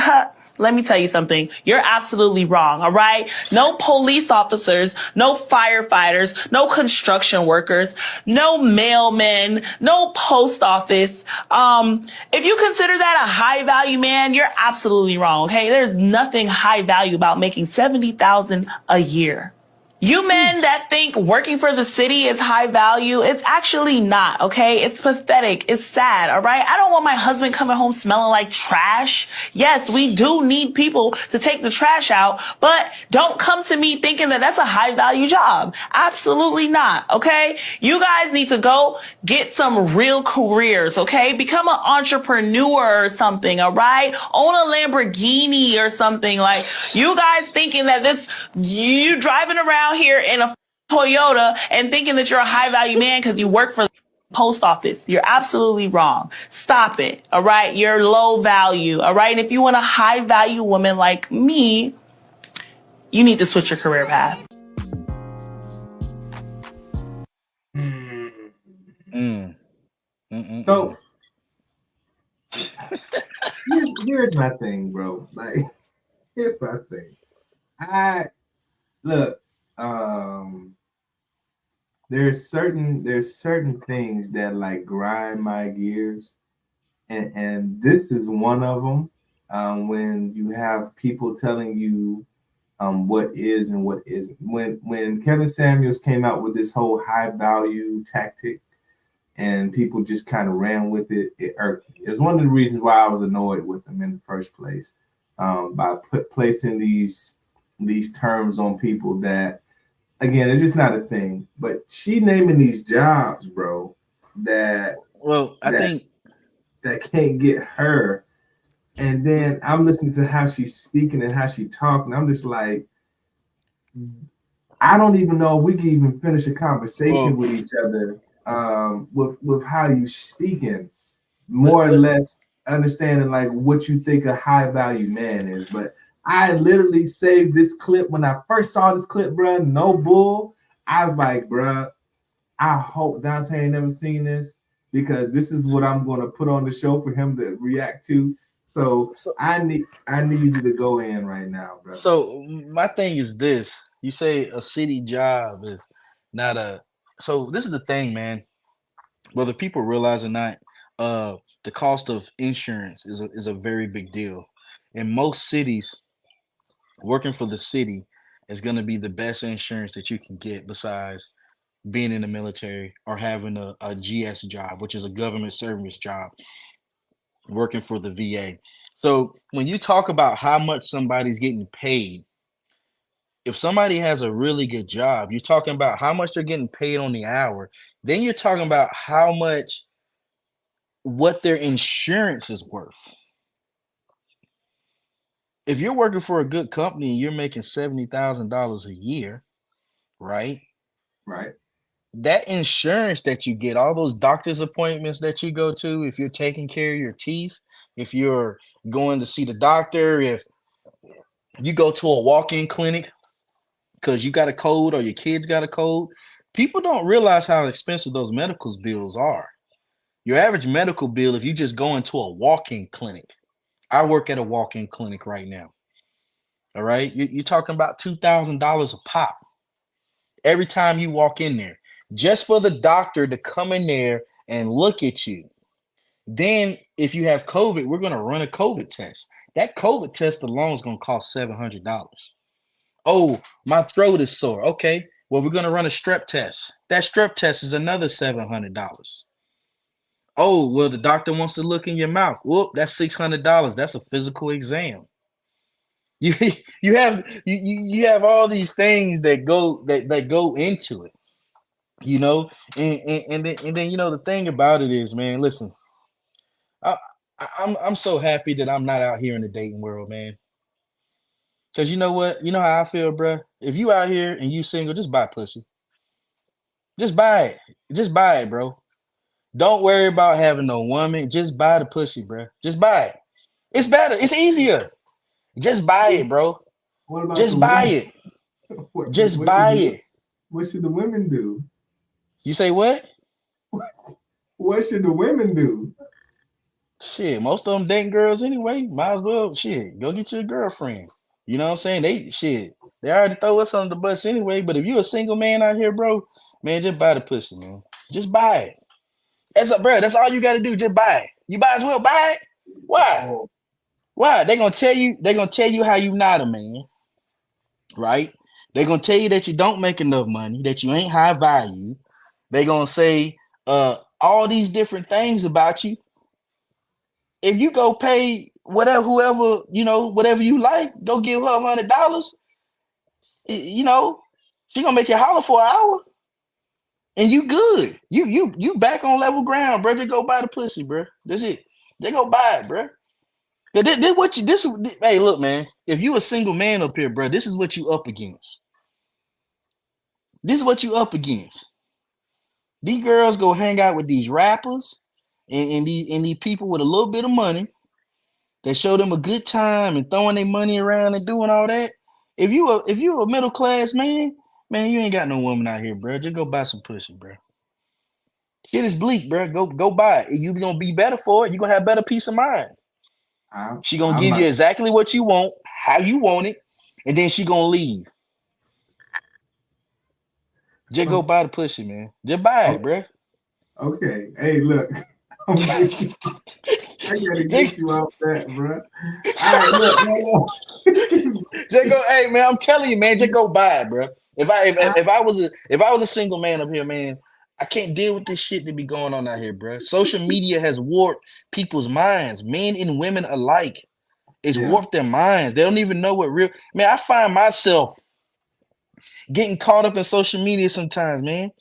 let me tell you something. You're absolutely wrong. All right. No police officers, no firefighters, no construction workers, no mailmen, no post office. If you consider that a high value man, you're absolutely wrong. Okay. There's nothing high value about making $70,000 a year. You men that think working for the city is high value, it's actually not, okay? It's pathetic. It's sad, all right? I don't want my husband coming home smelling like trash. Yes, we do need people to take the trash out, but don't come to me thinking that that's a high value job. Absolutely not, okay? You guys need to go get some real careers, okay? Become an entrepreneur or something, all right? Own a Lamborghini or something. Like, you guys thinking that you driving around here in a Toyota and thinking that you're a high value man because you work for the post office. You're absolutely wrong. Stop it. All right. You're low value. All right. And if you want a high value woman like me, you need to switch your career path. So here's my thing, bro. Like, here's my thing. There's certain things that like grind my gears, and this is one of them. When you have people telling you what is and what isn't. When Kevin Samuels came out with this whole high value tactic, and people just kind of ran with it, it irked me. It's one of the reasons why I was annoyed with him in the first place, by placing these terms on people that, again, it's just not a thing. But she naming these jobs, bro, that can't get her. And then I'm listening to how she's speaking and how she talking. I'm just like, I don't even know if we can even finish a conversation with each other with how you speaking, more or less understanding like what you think a high value man is. But I literally saved this clip when I first saw this clip, bro. No bull. I was like, bro, I hope Donte ain't never seen this, because this is what I'm going to put on the show for him to react to. So I need you to go in right now, bro. So my thing is this: you say a city job is not a. So this is the thing, man. Whether people realize or not, the cost of insurance is a very big deal. In most cities, working for the city is going to be the best insurance that you can get besides being in the military or having a GS job, which is a government service job, working for the VA. So when you talk about how much somebody's getting paid, if somebody has a really good job, you're talking about how much they're getting paid on the hour. Then you're talking about how much what their insurance is worth. If you're working for a good company and you're making $70,000 a year, right? Right. That insurance that you get, all those doctor's appointments that you go to, if you're taking care of your teeth, if you're going to see the doctor, if you go to a walk-in clinic because you got a cold or your kids got a cold, people don't realize how expensive those medical bills are. Your average medical bill, if you just go into a walk-in clinic, I work at a walk-in clinic right now. All right. You're talking about $2,000 a pop every time you walk in there, just for the doctor to come in there and look at you. Then if you have COVID, we're going to run a COVID test. That COVID test alone is going to cost $700. Oh, my throat is sore. Okay. Well, we're going to run a strep test. That strep test is another $700. Oh, well, the doctor wants to look in your mouth. Whoop, that's $600. That's a physical exam. You have all these things that go into it, you know, and then you know the thing about it is, man, listen, I'm so happy that I'm not out here in the dating world, man. Because you know what? You know how I feel, bro? If you out here and you single, just buy pussy. Just buy it. Just buy it, bro. Don't worry about having no woman. Just buy the pussy, bro. Just buy it. It's better. It's easier. Just buy it, bro. What about just buy it. Just buy it. What should the women do? You say what? What should the women do? Shit, most of them dating girls anyway. Might as well, shit, go get you a girlfriend. You know what I'm saying? They already throw us under the bus anyway. But if you a single man out here, bro, man, just buy the pussy, man. Just buy it. That's all you got to do. Just buy it. You might as well buy it. Why? Oh. Why? They're gonna tell you how you not a man, right? They're gonna tell you that you don't make enough money, that you ain't high value. They're gonna say all these different things about you. If you go pay whoever you like, go give her $100, you know, she gonna make you holler for an hour, and you good. You back on level ground, bro. Just go buy the pussy, bro. That's it. They go buy it, bro. Hey, look, man. If you a single man up here, bro, this is what you up against. This is what you up against. These girls go hang out with these rappers and these people with a little bit of money that show them a good time and throwing their money around and doing all that. If you a middle class man, you ain't got no woman out here, bro. Just go buy some pussy, bro. Shit is bleak, bro. Go buy it. You gonna be better for it. You gonna have better peace of mind. She gonna give you exactly what you want, how you want it, and then she gonna leave. Just go buy the pussy, man. Just buy it, bro. Okay. Hey, look. I gotta get you off that, bro. All right, look. Just go. Hey, man. I'm telling you, man. Just go buy it, bro. If I was a single man up here, man, I can't deal with this shit that be going on out here, bro. Social media has warped people's minds, men and women alike. It's warped their minds. They don't even know what real. Man, I find myself getting caught up in social media sometimes, man.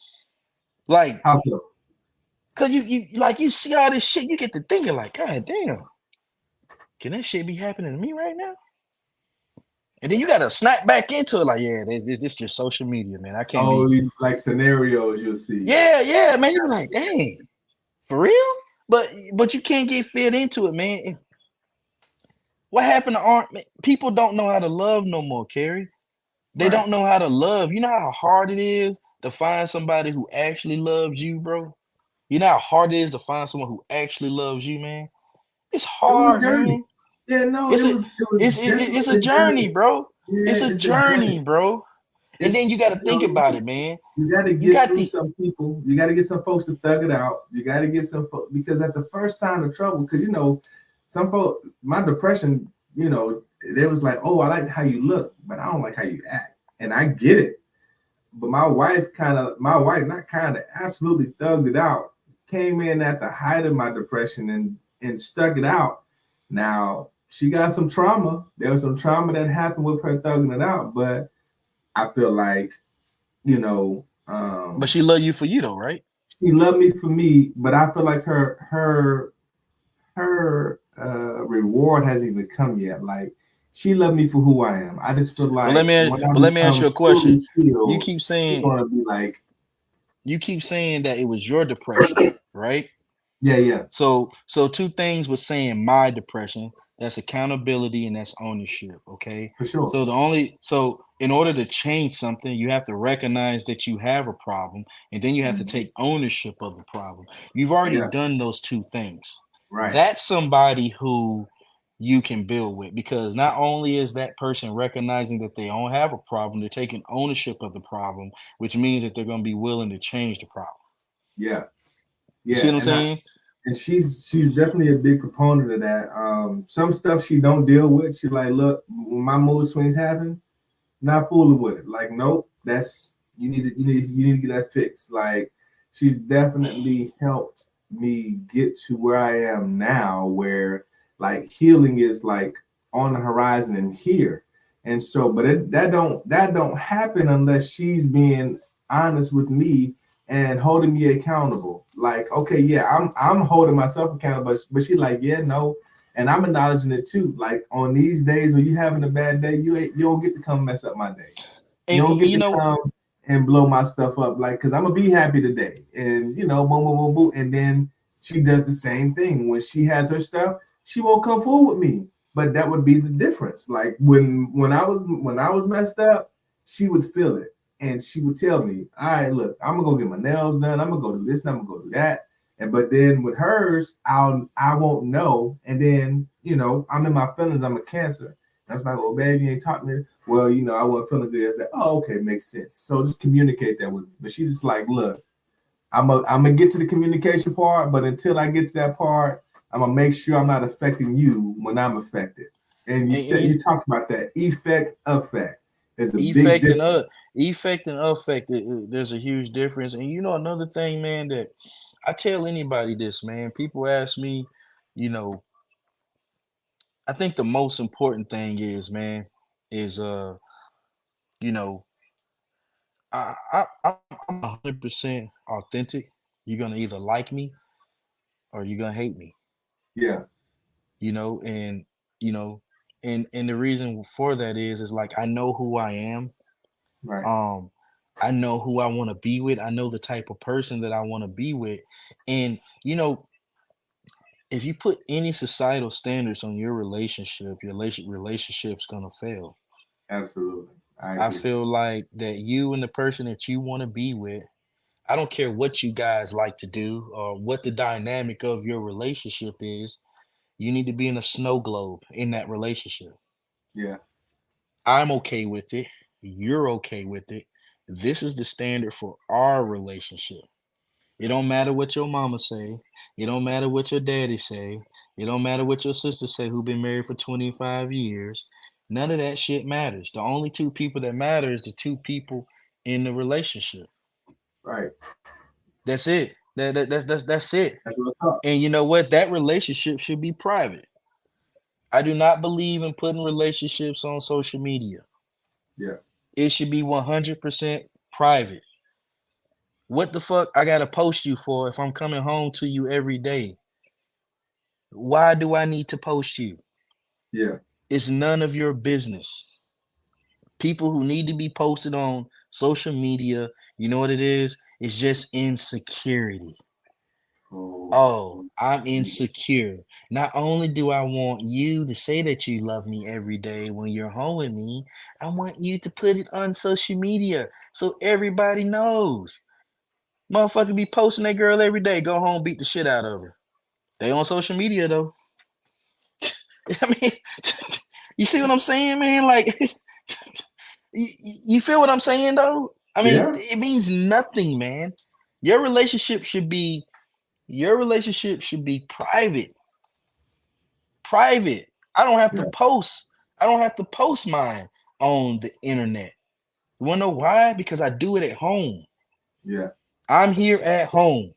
Like, how so? Cause you see all this shit, you get to thinking like, God damn, can that shit be happening to me right now? And then you gotta snap back into it, like, yeah, this just social media, man. I can't. Like scenarios you'll see. Yeah, man. You're like, dang, for real? But you can't get fit into it, man. What happened to art? People don't know how to love no more, Kerry. They don't know how to love. You know how hard it is to find somebody who actually loves you, bro? You know how hard it is to find someone who actually loves you, man? It's hard, man. Yeah, no, it's a journey, bro. Yeah, it's a journey, bro. And then you got to know, think about it, man. You got to You get got through the some people. You got to get some folks to thug it out. You got to get some folks, because at the first sign of trouble, because you know, some folks, my depression, you know, they was like, oh, I like how you look, but I don't like how you act, and I get it. But my wife absolutely thugged it out. Came in at the height of my depression and stuck it out. Now she got some trauma. There was some trauma that happened with her thugging it out, but I feel like, you know, but she love you for you though, right? she loved me for me, but I feel like her reward hasn't even come yet. Like, she loved me for who I am. I just feel But like when I let me ask become you a question. fully healed, You keep she's saying gonna be like, that it was your depression, right? yeah, So two things with saying my depression, that's accountability and that's ownership, okay? for sure. So in order to change something, you have to recognize that you have a problem, and then you have to Mhm. take ownership of the problem. You've already Yeah, done those two things. right. That's somebody who you can build with, because not only is that person recognizing that they don't have a problem, they're taking ownership of the problem, which means that they're going to be willing to change the problem. Yeah, You see yeah, what I'm saying? and she's definitely a big proponent of that. Some stuff she don't deal with. She like, look, when my mood swings happen, not fooling with it. Like, nope, that's you need to get that fixed. Like, she's definitely helped me get to where I am now, where like healing is like on the horizon and here. And so, but that don't happen unless she's being honest with me and holding me accountable. Like, okay, yeah, I'm holding myself accountable, but she like, yeah, no, and I'm acknowledging it too. Like, on these days when you having a bad day, you don't get to come mess up my day. You don't And get you to know, come and blow my stuff up. Like, cause I'm gonna be happy today. And you know, boom, boom, boom, boom. And then she does the same thing. When she has her stuff, she won't come forward with me. But that would be the difference. Like, when I was messed up, she would feel it. And she would tell me, all right, look, I'm gonna go get my nails done, I'm gonna go do this, and I'm gonna go do that. And but then with hers, I won't know. And then, you know, I'm in my feelings, I'm a Cancer. And I was like, well, baby, you ain't talking to me. Well, you know, I wasn't feeling good. It's like, oh, okay, makes sense. So just communicate that with me. But she's just like, look, I'm gonna get to the communication part, but until I get to that part, I'm gonna make sure I'm not affecting you when I'm affected. And you talked about that effect. There's a big effect and difference. affect, there's a huge difference. And you know, another thing, man, that I tell anybody this, man. People ask me, you know, I think the most important thing is, man, is you know, I'm 100% authentic. You're gonna either like me or you're gonna hate me, Yeah, you know, and you know, and the reason for that is like I know who I am. right, Um, I know who I want to be with. I know the type of person that I want to be with. And you know, if you put any societal standards on your relationship, your relationship's gonna fail. absolutely. I I agree. feel like that you and the person that you want to be with, I don't care what you guys like to do or what the dynamic of your relationship is, you need to be in a snow globe in that relationship. Yeah, I'm okay with it. You're okay with it. This is the standard for our relationship. It don't matter what your mama say. It don't matter what your daddy say. It don't matter what your sister say who been married for 25 years. None of that shit matters. The only two people that matter is the two people in the relationship. right. That's it. That's it. That's what I thought. And you know what? That relationship should be private. I do not believe in putting relationships on social media. Yeah, It should be 100% private. What the fuck I gotta post you for if I'm coming home to you every day? Why do I need to post you? yeah, It's none of your business. People who need to be posted on social media, you know what it is? It's just insecurity. Oh, I'm insecure. Not only do I want you to say that you love me every day when you're home with me, I want you to put it on social media so everybody knows. Motherfucker be posting that girl every day, go home, beat the shit out of her. They on social media though. I mean, you see what I'm saying, man? Like, You feel what I'm saying though? I mean, Yeah. it means nothing, man. Your relationship should be private. Private. I don't have to Yeah. post. I don't have to post mine on the internet. You wanna know why? Because I do it at home. Yeah. I'm here at home.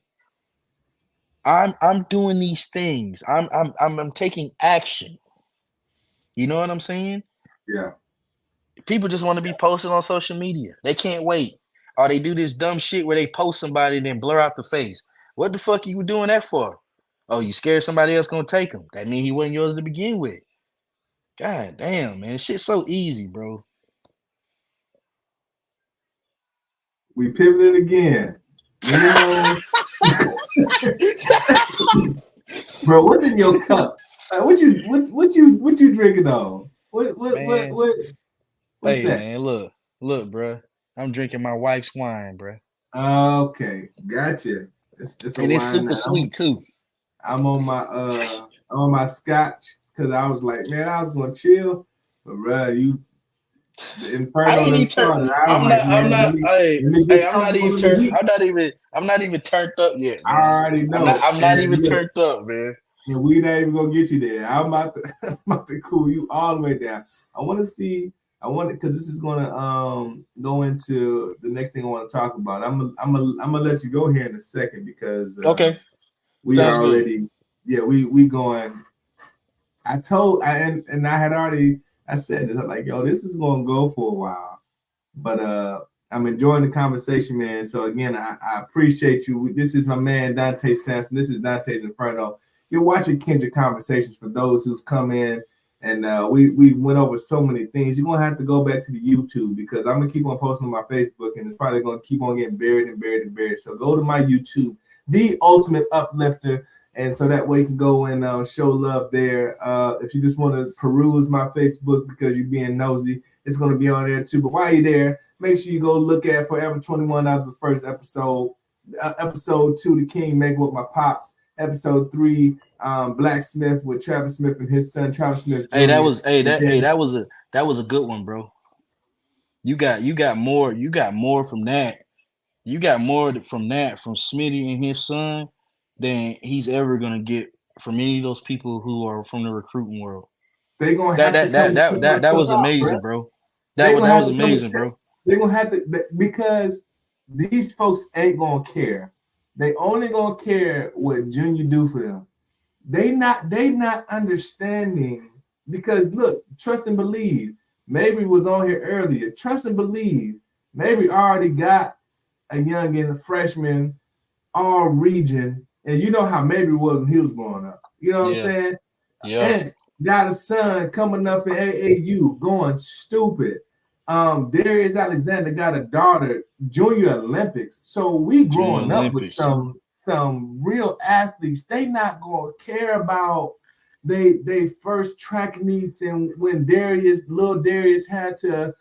I'm doing these things. I'm taking action. You know what I'm saying? Yeah. People just want to be posted on social media. They can't wait. Or they do this dumb shit where they post somebody and then blur out the face. What the fuck you doing that for? Oh, you scared somebody else gonna take him? That mean he wasn't yours to begin with. God damn, man, shit's so easy, bro. We pivoted again. You know, bro, what's in your cup? What you drinking on? Man, What's hey that? man, look, bro. I'm drinking my wife's wine, bro, Okay, gotcha. It's a and it's wine. super sweet too. I'm on my scotch because I was like, man, I was gonna chill, but bro, the I Inferno ain't done even turned. started. I was like, I'm man, not. let me Hey, get comfortable in the heat. I'm not even turned up yet, I man. already know. I'm not even And look, turned up, man. and we not even gonna get you there. I'm about to cool you all the way down. I want because this is gonna go into the next thing I want to talk about. I'm gonna let you go here in a second because Okay, we sounds good. already we going. And I had already I said this. I'm like, yo, this is gonna go for a while. But I'm enjoying the conversation, man. So again, I appreciate you. This is my man Donte Sampson. This is Dante's Inferno. You're watching Kendrick Conversations for those who's come in, and we went over so many things. You're gonna have to go back to the YouTube because I'm gonna keep on posting on my Facebook, and it's probably gonna keep on getting buried and buried and buried. So go to my YouTube, The Ultimate Uplifter, and so that way you can go and show love there. If you just want to peruse my Facebook because you're being nosy, it's going to be on there too. But while you're there, make sure you go look at Forever 21 out of the first episode. Episode 2, The King Make With My Pops. Episode 3, Blacksmith with Travis Smith and his son, Travis Smith Jr. Hey, that was And that was a good one, bro. You got more from that. You got more from that from Smitty and his son than he's ever gonna get from any of those people who are from the recruiting world. they're going to have to come and check my That stuff was out, bro. amazing, bro. They're going to That have was to come and amazing, check. bro. They're going to have to, because these folks ain't going to care. They only going to care what Junior do for them. They not understanding, because look, trust and believe. Mabry was on here earlier. Trust and believe. Mabry already got a youngin, a freshman, all region, and you know how Mabry was when he was growing up. You know what I'm Yeah. saying? Yeah. And got a son coming up in AAU going stupid. Darius Alexander got a daughter, Junior Olympics. So we growing Junior up with Olympics. some real athletes. They not gonna care about they first track meets, and when little Darius had to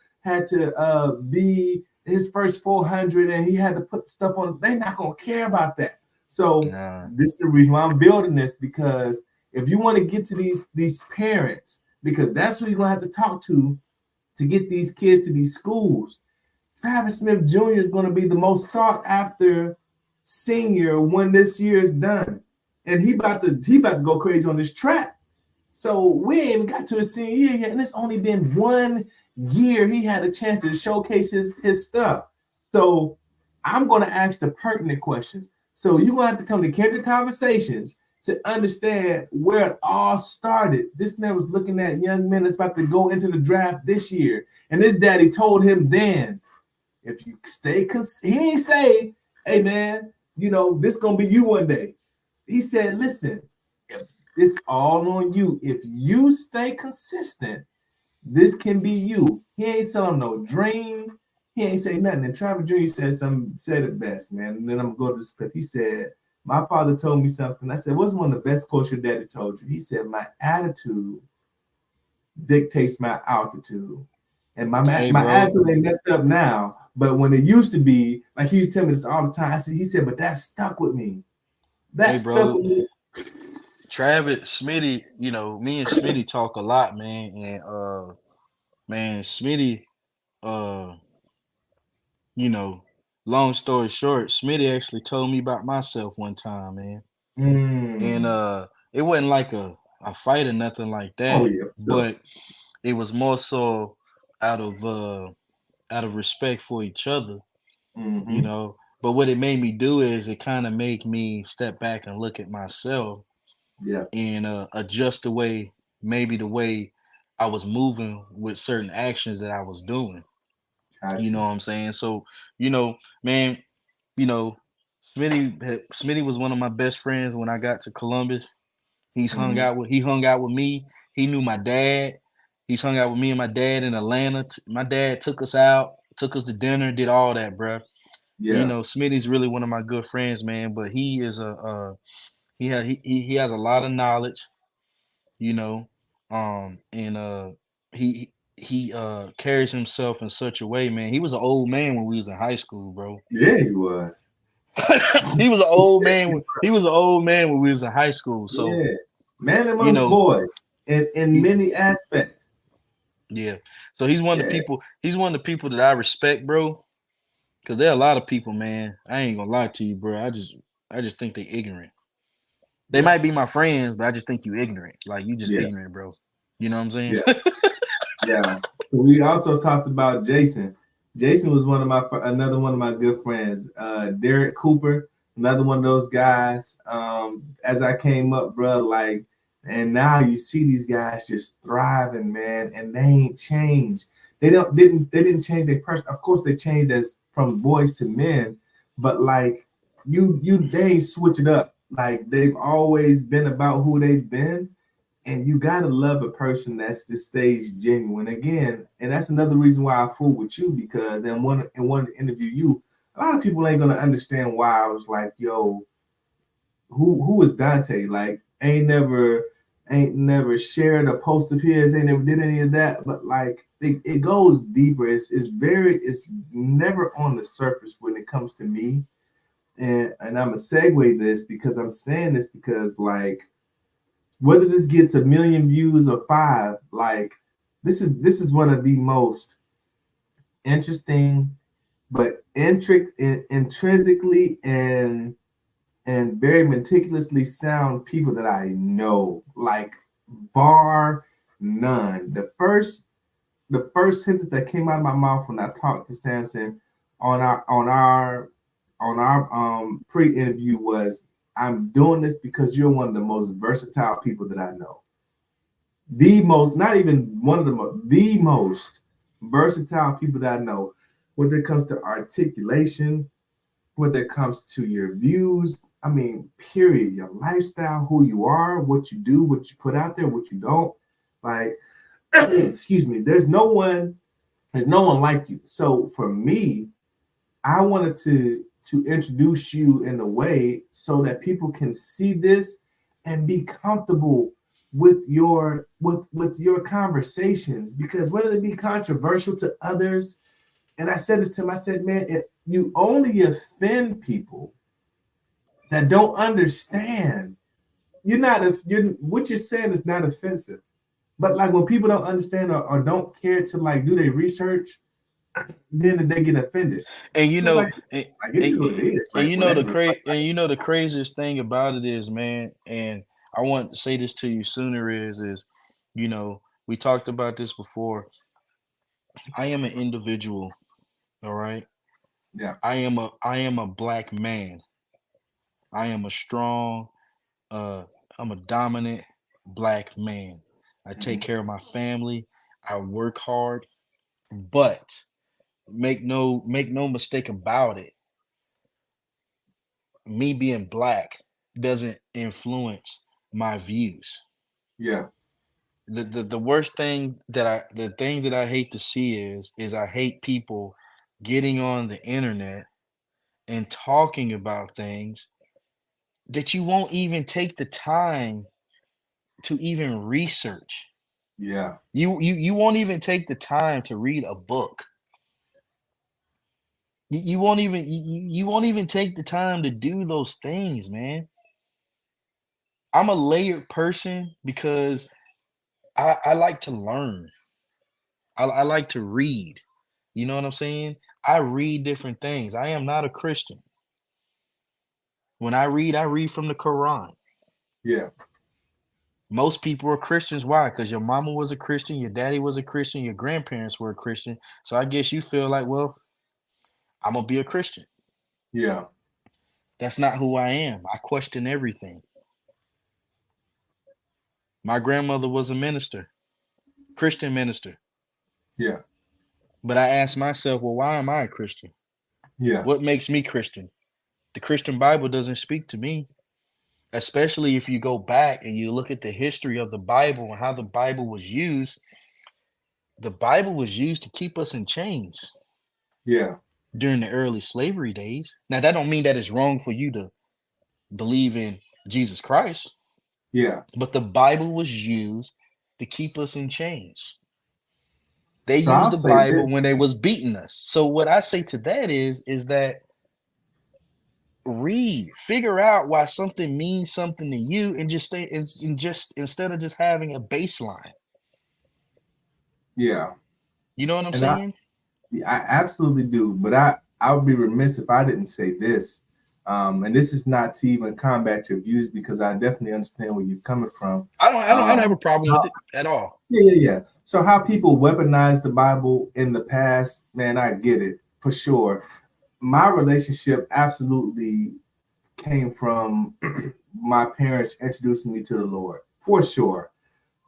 be his first 400 and he had to put stuff on. They not gonna care about that. So Nah. this is the reason why I'm building this, because if you want to get to these parents, because that's who you're gonna have to talk to get these kids to these schools. Travis Smith Jr. is going to be the most sought after senior when this year is done, and he about to go crazy on this track. So we ain't even got to his senior year yet, and it's only been 1 year he had a chance to showcase his stuff. So I'm going to ask the pertinent questions. So you're going to have to come to Kendrick Conversations to understand where it all started. This man was looking at young men that's about to go into the draft this year, and his daddy told him then, if you stay, he ain't say, hey man, you know, this gonna be you one day. He said, listen, it's all on you. If you stay consistent, this can be you. He ain't selling no dream. He ain't say nothing. And Travis Jr. said it best, man. And then I'm gonna go to this clip. He said, my father told me something. I said, what's one of the best quotes your daddy told you? He said, my attitude dictates my altitude. And my attitude ain't messed up now, but when it used to be, like he used to tell me this all the time. He said, but that stuck with me. That stuck with me. Travis, Smitty, me and Smitty talk a lot, man. And man, Smitty, you know, long story short, Smitty actually told me about myself one time, man. And Mm. it wasn't like a fight or nothing like Oh that, yeah, for sure. but it was more so out of uh out of respect for each other, you Mm-hmm. know. But what it made me do is it kind of made me step back and look at myself Yeah, and adjust maybe the way I was moving with certain actions that I was doing. You got know you. what I'm saying? So, you know, man, you know, Smitty was one of my best friends when I got to Columbus. Mm-hmm. He hung out with me. He knew my dad. He's hung out with me and my dad in Atlanta. My dad took us out, took us to dinner, did all that, bruh. You Yeah, know, Smitty's really one of my good friends, man. But he is he has a lot of knowledge, you know, and he carries himself in such a way, man. He was an old man when we was in high school, bro. yeah, he was. He was an old man. He was an old man when we was in high school. So Yeah, man you amongst know, boys in he's many aspects. yeah. So he's one of the Yeah, people. He's one of the people that I respect, bro. Because there are a lot of people, man. I ain't gonna lie to you, bro. I just think they ignorant. They yeah, might be my friends, but I just think you ignorant. Like you just yeah, ignorant, bro. You know what I'm saying? yeah, yeah. We also talked about Jason. Jason was another one of my good friends. Derek Cooper, another one of those guys. As I came up, bro, like, and now you see these guys just thriving, man, and they ain't changed. They didn't change their person. Of course, they changed as from boys to men, but like they ain't switch it up. Like they've always been about who they've been, and you gotta love a person that's just stays genuine again. And that's another reason why I fool with you, because in one interview you, a lot of people ain't gonna understand why I was like, yo, who is Donte? Like ain't never shared a post of his, ain't never did any of that. But like it goes deeper. It's never on the surface when it comes to me. And I'm gonna segue this because I'm saying this because like whether this gets a million views or five, like this is one of the most interesting, but intrinsically and very meticulously sound people that I know, like bar none. The first sentence that came out of my mouth when I talked to Samson on our pre-interview was, I'm doing this because you're one of the most versatile people that I know. The most, not even one of the most, the most versatile people that I know, whether it comes to articulation, whether it comes to your views, I mean, period, your lifestyle, who you are, what you do, what you put out there, what you don't. Like, excuse me, there's no one like you. So for me, I wanted to introduce you in a way so that people can see this and be comfortable with your conversations, because whether they be controversial to others, and I said this to him, I said, man, you only offend people that don't understand. You're what you're saying is not offensive. But like when people don't understand or don't care to like do their research, then they get offended. And you It's know, like it is what it is. and Like you know whatever. Like, you know the craziest thing about it is, man, and I want to say this to you sooner is, you know, we talked about this before. I am an individual, all right? yeah. I am a black man. I am a strong, uh, I'm a dominant black man. I take Mhm. care of my family. I work hard, but make no mistake about it. Me being black doesn't influence my views. Yeah. The worst thing the thing that I hate to see is I hate people getting on the internet and talking about things that you won't even take the time to even research. Yeah. You won't even take the time to read a book. You won't even you won't even take the time to do those things, man. I'm a layered person because I like to learn. I like to read. You know what I'm saying? I read different things. I am not a Christian. When I read from the Quran. Yeah. Most people are Christians. Why? Because your mama was a Christian, your daddy was a Christian, your grandparents were a Christian. So I guess you feel like, well, I'm gonna be a Christian. Yeah. That's not who I am. I question everything. My grandmother was a minister, Christian minister. Yeah. But I asked myself, well, why am I a Christian? Yeah. What makes me Christian? The Christian Bible doesn't speak to me, especially if you go back and you look at the history of the Bible and how the Bible was used. The Bible was used to keep us in chains Yeah. during the early slavery days. Now, that don't mean that it's wrong for you to believe in Jesus Christ, Yeah. but the Bible was used to keep us in chains. They So used I'll the say Bible this. when they was beating us. So what I say to that is that read, figure out why something means something to you, and just stay and just instead of just having a baseline. Yeah. You know what I'm And saying? I absolutely do. But I would be remiss if I didn't say this. And this is not to even combat your views, because I definitely understand where you're coming from. I don't have a problem with it at all. Yeah. So how people weaponize the Bible in the past, man, I get it for sure. My relationship absolutely came from my parents introducing me to the Lord, for sure.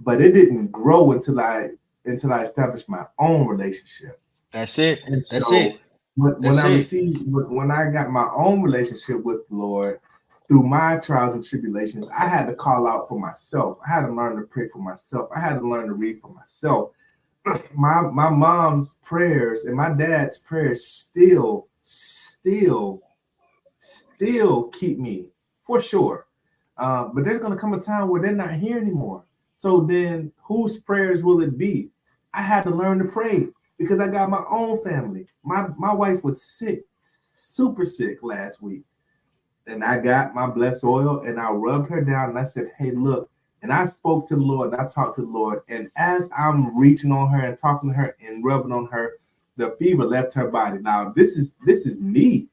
But it didn't grow until I established my own relationship. That's it. And That's so it. when I got my own relationship with the Lord through my trials and tribulations, I had to call out for myself. I had to learn to pray for myself. I had to learn to read for myself. My mom's prayers and my dad's prayers still keep me, for sure. But there's going to come a time where they're not here anymore. So then whose prayers will it be? I had to learn to pray because I got my own family. My wife was sick, super sick last week. And I got my blessed oil and I rubbed her down and I said, hey, look. And I spoke to the Lord and I talked to the Lord. And as I'm reaching on her and talking to her and rubbing on her, the fever left her body. Now, this is me.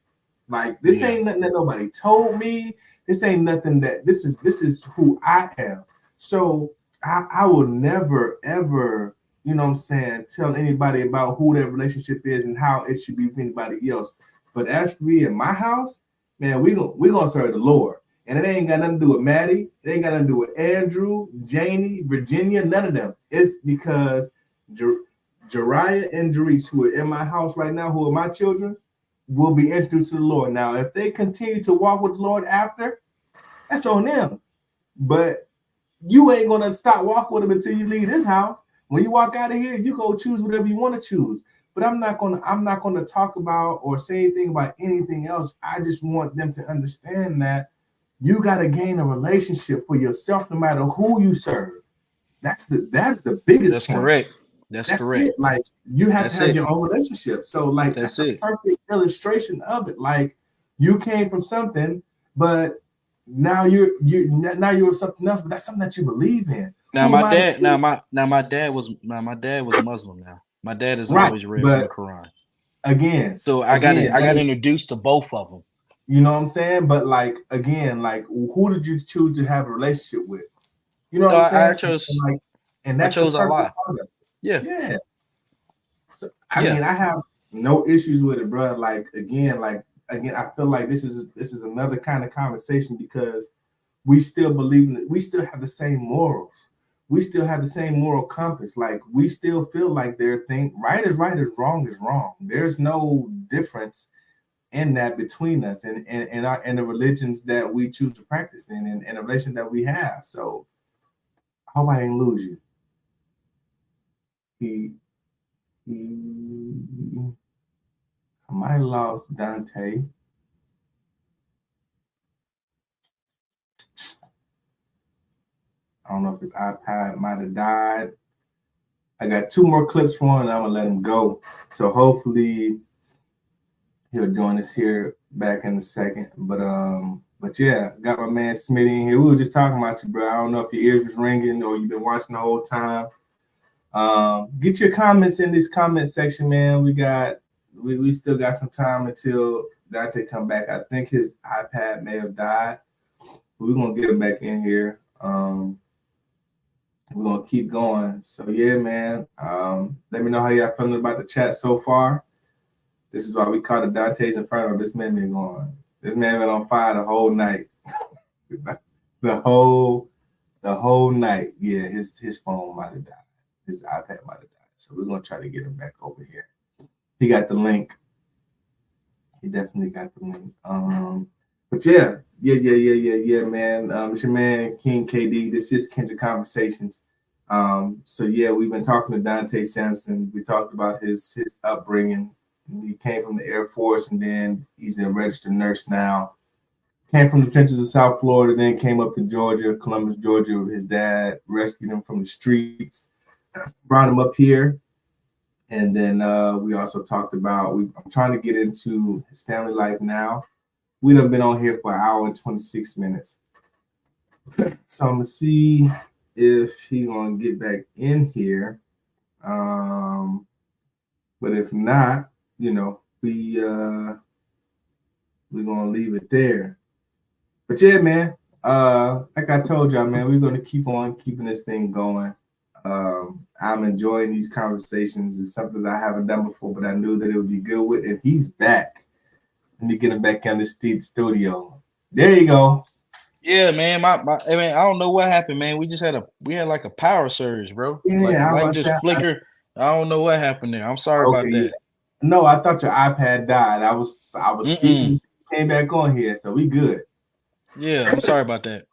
Like, this ain't nothing that nobody told me. This ain't nothing that this is who I am. So I will never, ever, you know what I'm saying, tell anybody about who that relationship is and how it should be with anybody else. But as for me in my house, man, we gonna serve the Lord. And it ain't got nothing to do with Maddie. It ain't got nothing to do with Andrew, Janie, Virginia, none of them. It's because Jariah and Jerice, who are in my house right now, who are my children, will be introduced to the Lord. Now, if they continue to walk with the Lord after, that's on them. But you ain't gonna stop walking with him until you leave this house. When you walk out of here, you go choose whatever you want to choose. But I'm not gonna talk about or say anything about anything else. I just want them to understand that you gotta gain a relationship for yourself, no matter who you serve. That's the biggest That's point. correct. That's correct. It. Like, you have That's to have it. your own relationship. So like That's that's a it. perfect illustration of it. Like, you came from something, but now you're something else, but that's something that you believe in. Now Who am my I to dad. say- Now my dad was Muslim. Now my dad has Right, always read from the but Quran. again, So I got that is- introduced to both of them. you know what I'm saying? But like, again, like, who did you choose to have a relationship with? You know what I'm saying? I chose. And that's I chose the perfect Allah. part of it. Yeah. So I mean, I have no issues with it, bro. Like, again, I feel like this is another kind of conversation because we still believe in it. We still have the same morals. We still have the same moral compass. Like, we still feel like their thing, right is wrong is wrong. There's no difference in that between us and the religions that we choose to practice in and the relation that we have. So I hope I didn't lose you. I might have lost Donte. I don't know if his iPad might have died. I got 2 more clips for him and I'm gonna let him go. So hopefully he'll join us here back in a second. But yeah, got my man Smitty in here. We were just talking about you, bro. I don't know if your ears was ringing or you've been watching the whole time. Get your comments in this comment section, man. We still got some time until Donte come back. I think his iPad may have died. We're gonna get him back in here. We're gonna keep going. So yeah, man. Let me know how y'all feeling about the chat so far. This is why we call it Donte's Inferno. This man been going. This man been on fire the whole night. the whole night. Yeah, his phone might have died. His iPad might have died. So we're gonna try to get him back over here. He got the link. He definitely got the link. But yeah, man. It's your man King KD. This is Kendrick Conversations. So yeah, we've been talking to Donte Sampson. We talked about his upbringing. He came from the Air Force, and then he's a registered nurse now. Came from the trenches of South Florida, then came up to Georgia, Columbus, Georgia, with his dad, rescued him from the streets, brought him up here. And then we also talked about, I'm trying to get into his family life now. We done been on here for an hour and 26 minutes. So I'm going to see if he going to get back in here. But if not, we're going to leave it there. But yeah, man, like I told y'all, man, we're going to keep on keeping this thing going. I'm enjoying these conversations. It's something that I haven't done before, but I knew that it would be good with. And he's back. Let me get him back in the studio. There you go. Yeah, man. I mean, I don't know what happened, man. We had like a power surge, bro. Yeah, like just flicker. I don't know what happened there. I'm sorry about that. Yeah. No, I thought your iPad died. I was speaking. Came back on here, so we good. Yeah, I'm sorry about that.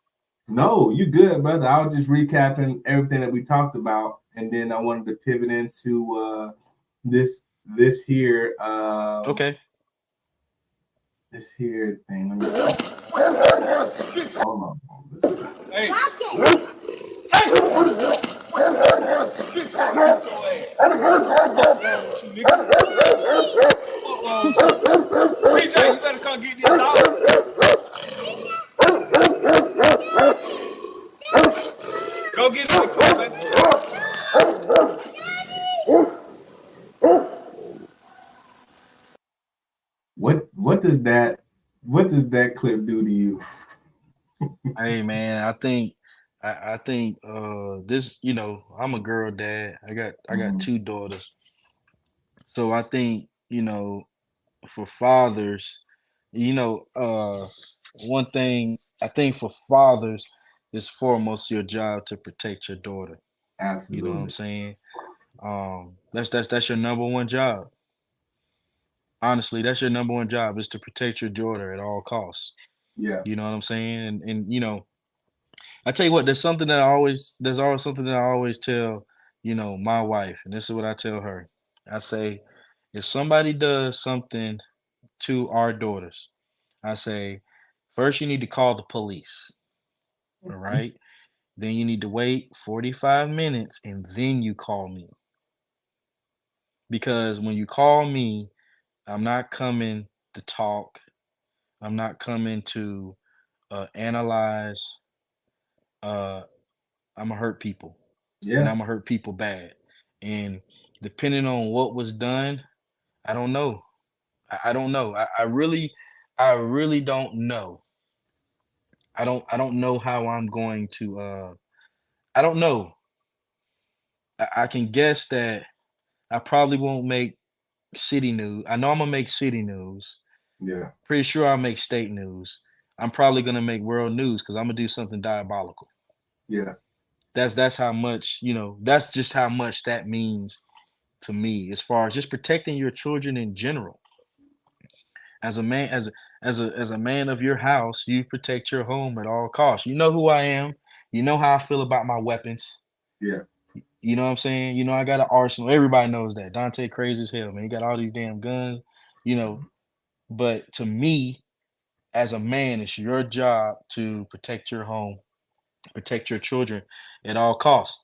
No, you good, brother. I was just recapping everything that we talked about, and then I wanted to pivot into this here. Okay. This here thing. Let me see. Hold on. Hey. PJ, you better come get this dog. Go get it in the car, baby. What does that clip do to you? Hey, man, I think this, I'm a girl dad. I got two daughters. So I think, for fathers, one thing I think for fathers is foremost your job to protect your daughter. Absolutely. You know what I'm saying? That's your number one job. Honestly, that's your number one job, is to protect your daughter at all costs. Yeah. You know what I'm saying? And I tell you what, there's always something that I always tell, my wife, and this is what I tell her. I say, if somebody does something to our daughters, I say, first you need to call the police. All right. Then you need to wait 45 minutes and then you call me. Because when you call me, I'm not coming to talk. I'm not coming to analyze. I'm gonna hurt people. Yeah. And I'm gonna hurt people bad. And depending on what was done, I don't know. I don't know. I really don't know. I don't know how I'm going to I don't know. I can guess that I probably won't make city news. I know I'm gonna make city news. Yeah. Pretty sure I'll make state news. I'm probably gonna make world news because I'm gonna do something diabolical. Yeah. That's how much, that's just how much that means to me, as far as just protecting your children in general. As a man, as a man of your house, you protect your home at all costs. You know who I am. You know how I feel about my weapons. Yeah. You know what I'm saying? I got an arsenal. Everybody knows that. Donte crazy as hell, man. He got all these damn guns, But to me, as a man, it's your job to protect your home, protect your children at all costs.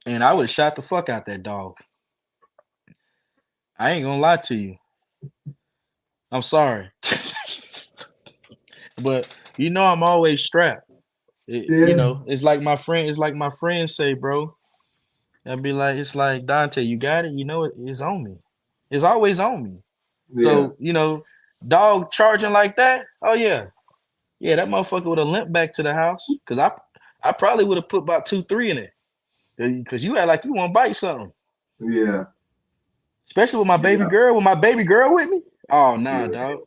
And I would have shot the fuck out that dog. I ain't gonna lie to you. I'm sorry. But I'm always strapped. Yeah. It's like my friends say, bro. I'd be like, it's like, Dante, you got it. You know, it's on me. It's always on me. Yeah, So, dog charging like that. Oh yeah, yeah, that motherfucker would have limped back to the house because I probably would have put about 2, 3 in it because you act like you want to bite something, yeah, especially with my baby yeah, girl. With my baby girl with me. Oh nah, yeah. dog.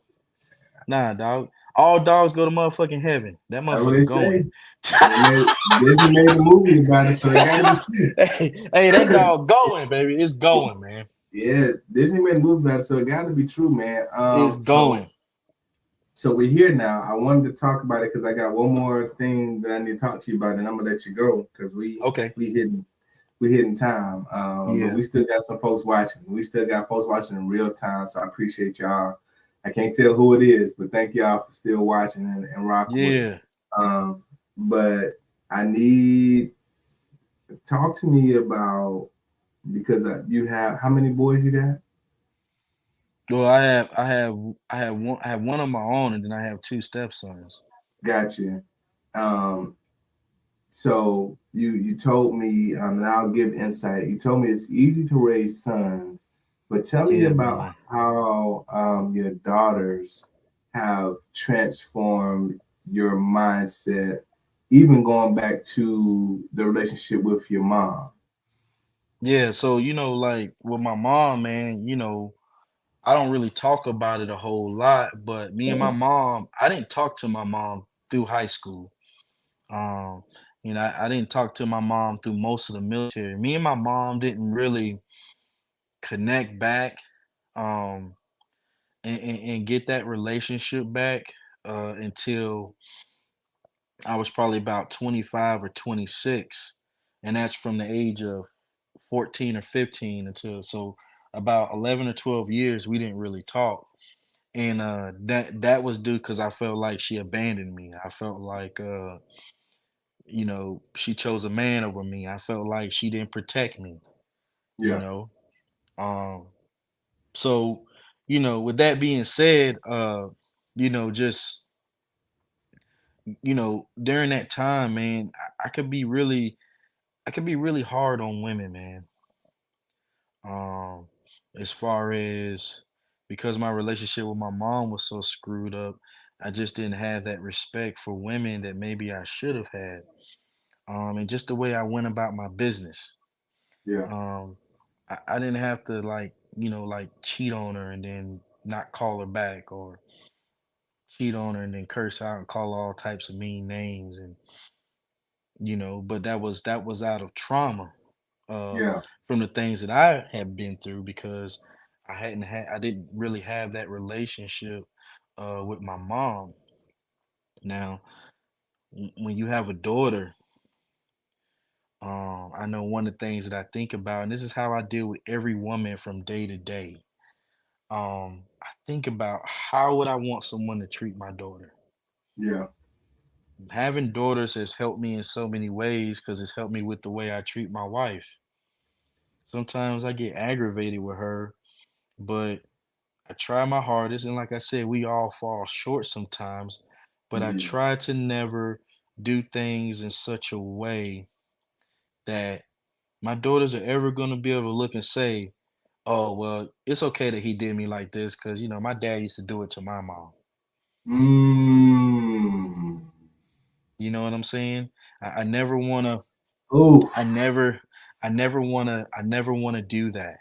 Nah, dog. All dogs go to motherfucking heaven. That That's what they motherfucker going. say. They made Disney made a movie about it, so it gotta be true. Hey, that dog going, baby. It's going, man. Yeah, Disney made a movie about it, so it gotta be true, man. It's So going. we're here now. I wanted to talk about it because I got one more thing that I need to talk to you about, and I'm gonna let you go because Okay. we hitting time. But Yeah. we still got some folks watching. We still got folks watching in real time. So I appreciate y'all. I can't tell who it is, but thank y'all for still watching and rocking with us. Yeah. But I need talk to me about because you have how many boys you got? Well, I have one on my own, and then I have 2 stepsons. Gotcha. Um, so you told me, and I'll give insight. You told me it's easy to raise sons, but tell me Yeah, about man. how your daughters have transformed your mindset, even going back to the relationship with your mom. Yeah. So like with my mom, man. I don't really talk about it a whole lot, but me and my Yeah, mom, I didn't talk to my mom through high school. Um, I didn't talk to my mom through most of the military. Me and my mom didn't really connect back. Um, and get that relationship back until I was probably about 25 or 26. And that's from the age of 14 or 15 until so about 11 or 12 years we didn't really talk. And that was due because I felt like she abandoned me. I felt like she chose a man over me. I felt like she didn't protect me, you yeah, know. Um so, with that being said, just during that time, man, I could be really hard on women, man. Um, as far as because my relationship with my mom was so screwed up, I just didn't have that respect for women that maybe I should have had. And just the way I went about my business. yeah, Um, I didn't have to like cheat on her and then not call her back or cheat on her and then curse out and call all types of mean names and but that was out of trauma uh, yeah, from the things that I had been through because I didn't really have that relationship with my mom. Now, when you have a daughter, I know one of the things that I think about, and this is how I deal with every woman from day to day. I think about how would I want someone to treat my daughter. yeah, Having daughters has helped me in so many ways because it's helped me with the way I treat my wife. Sometimes I get aggravated with her, but I try my hardest. And like I said, we all fall short sometimes, but I yeah. try to never do things in such a way that my daughters are ever going to be able to look and say, oh, well, it's okay that he did me like this because, my dad used to do it to my mom. Mm. You know what I'm saying? I never want to, Oof. I never, I never want to do that.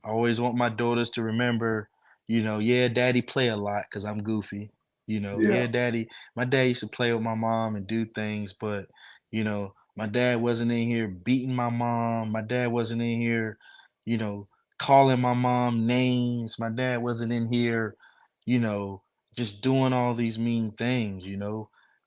I always want my daughters to remember, yeah, daddy play a lot because I'm goofy. Yeah. Yeah, my dad used to play with my mom and do things, but, my dad wasn't in here beating my mom. My dad wasn't in here, you know, calling my mom names. My dad wasn't in here, you know, just doing all these mean things.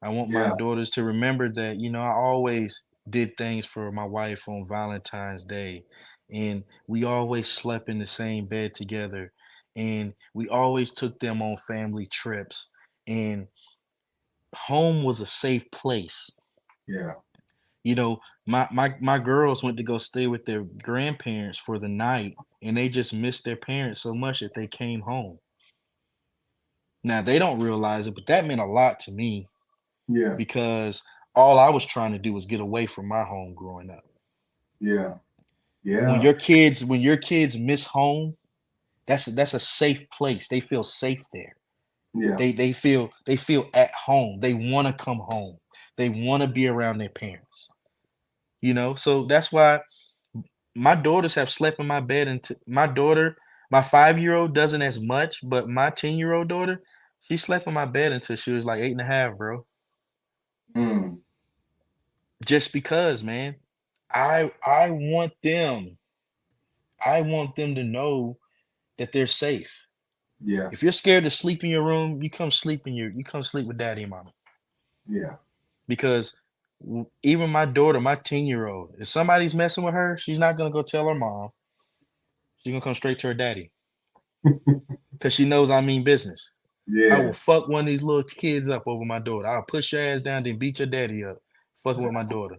I want my Yeah. daughters to remember that, I always did things for my wife on Valentine's Day. And we always slept in the same bed together and we always took them on family trips and home was a safe place. Yeah. My girls went to go stay with their grandparents for the night and they just missed their parents so much that they came home. Now they don't realize it, but that meant a lot to me Yeah. because all I was trying to do was get away from my home growing up. Yeah. Yeah. When your kids miss home, that's a safe place. They feel safe there. Yeah. They feel at home. They want to come home. They want to be around their parents. You know, so that's why my daughters have slept in my bed. And my daughter, my 5-year-old doesn't as much, but my 10-year-old daughter, she slept in my bed until she was like 8.5, bro. Mm. Just because, man, I want them to know that they're safe. Yeah. If you're scared to sleep in your room, you come sleep with daddy and mama. Yeah. Because even my daughter, my 10-year-old, if somebody's messing with her, she's not gonna go tell her mom. She's gonna come straight to her daddy. Because she knows I mean business. I will Yeah. fuck one of these little kids up over my daughter. I'll push your ass down, then beat your daddy up. Fucking with my daughter.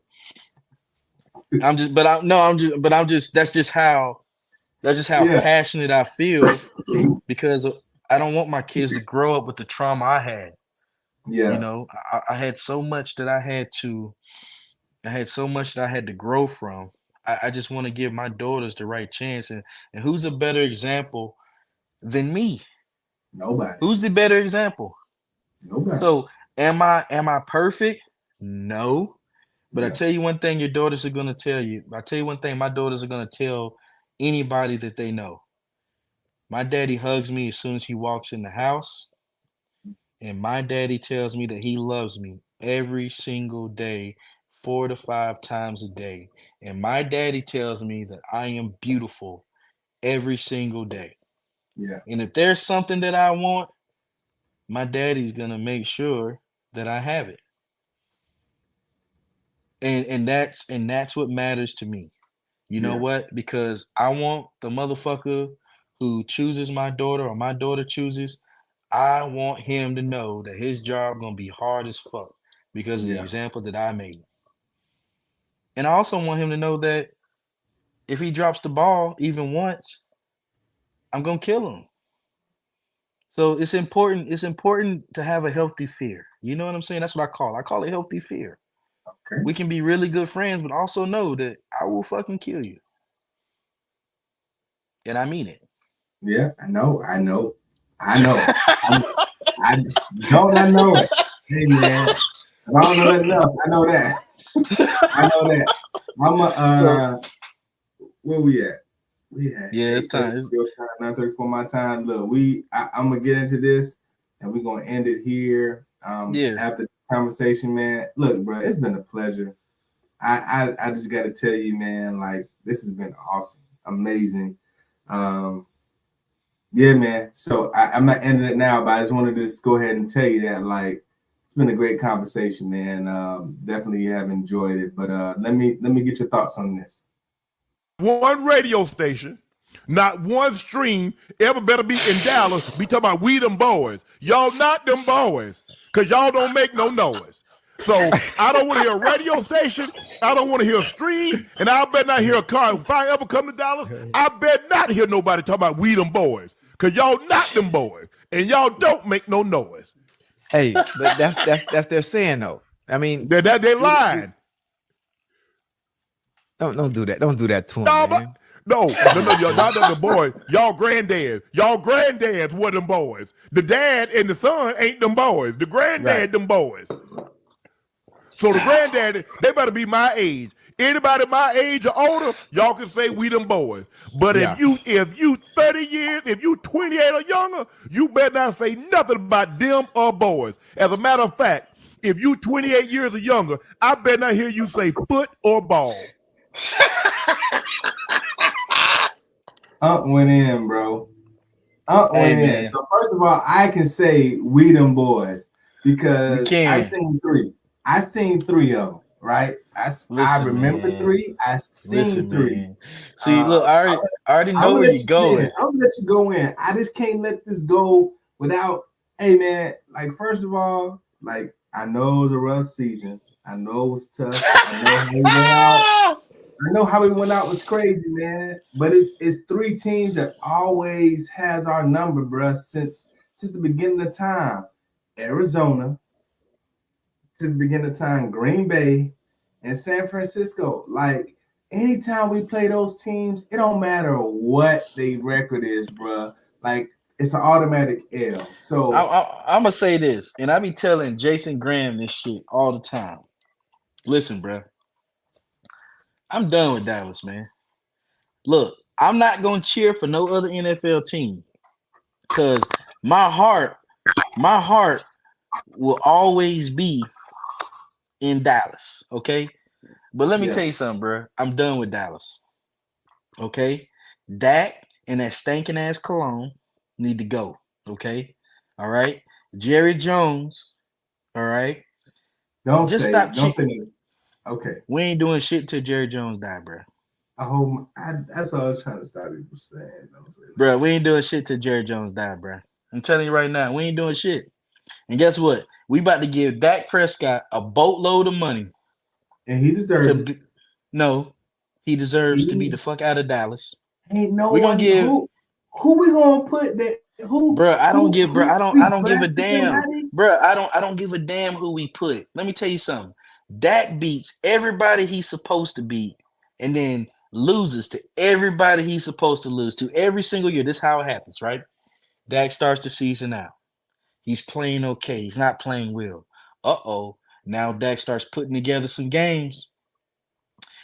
That's just how Yeah. passionate I feel, because I don't want my kids to grow up with the trauma I had. Yeah. You know, I had so much that I had to grow from. I just want to give my daughters the right chance. And who's a better example than me? Nobody. Who's the better example? Nobody. So am I perfect? No. But I Yeah. tell you one thing your daughters are gonna tell you. I tell you one thing my daughters are gonna tell anybody that they know. My daddy hugs me as soon as he walks in the house. And my daddy tells me that he loves me every single day, 4 to 5 times a day. And my daddy tells me that I am beautiful every single day. Yeah. And if there's something that I want, my daddy's gonna make sure that I have it. And that's what matters to me. You know Yeah. what? Because I want the motherfucker who chooses my daughter or my daughter chooses, I want him to know that his job gonna be hard as fuck because of the Yeah. example that I made. And I also want him to know that if he drops the ball even once, I'm gonna kill him. So it's important to have a healthy fear. You know what I'm saying? That's what I call it healthy fear. Okay. We can be really good friends, but also know that I will fucking kill you. And I mean it. Yeah. I know. I know. I don't. I know it. Hey man. If I don't know nothing else, I know that. I know that. I'm So where we at? We at yeah, it's 8:30 time. It's, your time, 9:34 my time. Look, I'm gonna get into this and we're gonna end it here. yeah. After the conversation, man. Look, bro, it's been a pleasure. I just gotta tell you, man, like this has been awesome, amazing. Yeah, man. So I'm not ending it now, but I just wanted to just go ahead and tell you that, like, it's been a great conversation, man. Definitely have enjoyed it. But let me get your thoughts on this. One radio station, not one stream ever better be in Dallas be talking about we them boys. Y'all not them boys, because y'all don't make no noise. So I don't want to hear a radio station. I don't want to hear a stream. And I bet not hear a car. If I ever come to Dallas, I bet not hear nobody talking about we them boys, because y'all not them boys. And y'all don't make no noise. Hey, but that's their saying though. I mean, They lying. don't do that. Don't do that to him, No, man. no, y'all not the boys. Y'all granddads were them boys. The dad and the son ain't them boys. The granddad them boys. So the granddaddy, they better be my age. Anybody my age or older, y'all can say we them boys. But Yeah. if you 30 years, if you 28 or younger, you better not say nothing about them or boys. As a matter of fact, if you 28 years or younger, I better not hear you say foot or ball. Went in, bro. Went in. man. So first of all, I can say we them boys You because I can. seen three. I seen three of them, right? I Listen, remember man. three. I seen Listen, three. man. See, look, I already I'm know gonna where let you're you going. in. I'm gonna let you go in. I just can't let this go without. Hey, man. Like, first of all, like I know it was a rough season. I know it was tough. I know how we went out. I know how we went out was crazy, man. But it's three teams that always has our number, bruh, since the beginning of time. Arizona, since the beginning of time, Green Bay, and San Francisco. Like, anytime we play those teams, it don't matter what the record is, bro. Like it's an automatic L. So I'm gonna say this, and I be telling Jason Graham this shit all the time. Listen, bro, I'm done with Dallas, man. Look, I'm not gonna cheer for no other NFL team because my heart will always be in Dallas. Okay, but let me yeah, tell you something, bro. I'm done with Dallas. Okay, Dak and that stinking ass cologne need to go. Okay, all right. Jerry Jones. All right. Just stop don't cheating. say that. Okay. We ain't doing shit till Jerry Jones die, bro. That's what I was trying to stop you from saying. Don't say that. Bro, we ain't doing shit till Jerry Jones die, bro. I'm telling you right now, we ain't doing shit. And guess what? We about to give Dak Prescott a boatload of money. And he deserves it. No, he deserves to be the fuck out of Dallas. Ain't no We're gonna one give who we gonna put that who bro, I don't give we a drafted damn. somebody? Bro, I don't give a damn who we put. Let me tell you something. Dak beats everybody he's supposed to beat and then loses to everybody he's supposed to lose to every single year. This is how it happens, right? Dak starts the season out. He's playing okay. He's not playing well. Uh-oh. Now Dak starts putting together some games.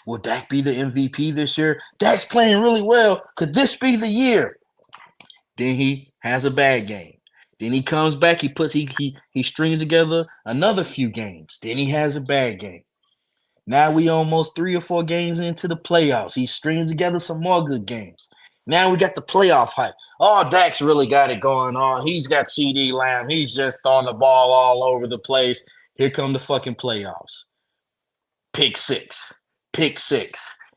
Will Dak be the MVP this year? Dak's playing really well. Could this be the year? Then he has a bad game. Then he comes back. He strings together another few games. Then he has a bad game. Now we almost 3 or 4 games into the playoffs. He strings together some more good games. Now we got the playoff hype. Oh, Dak's really got it going on. He's got CD Lamb. He's just throwing the ball all over the place. Here come the fucking playoffs. Pick six,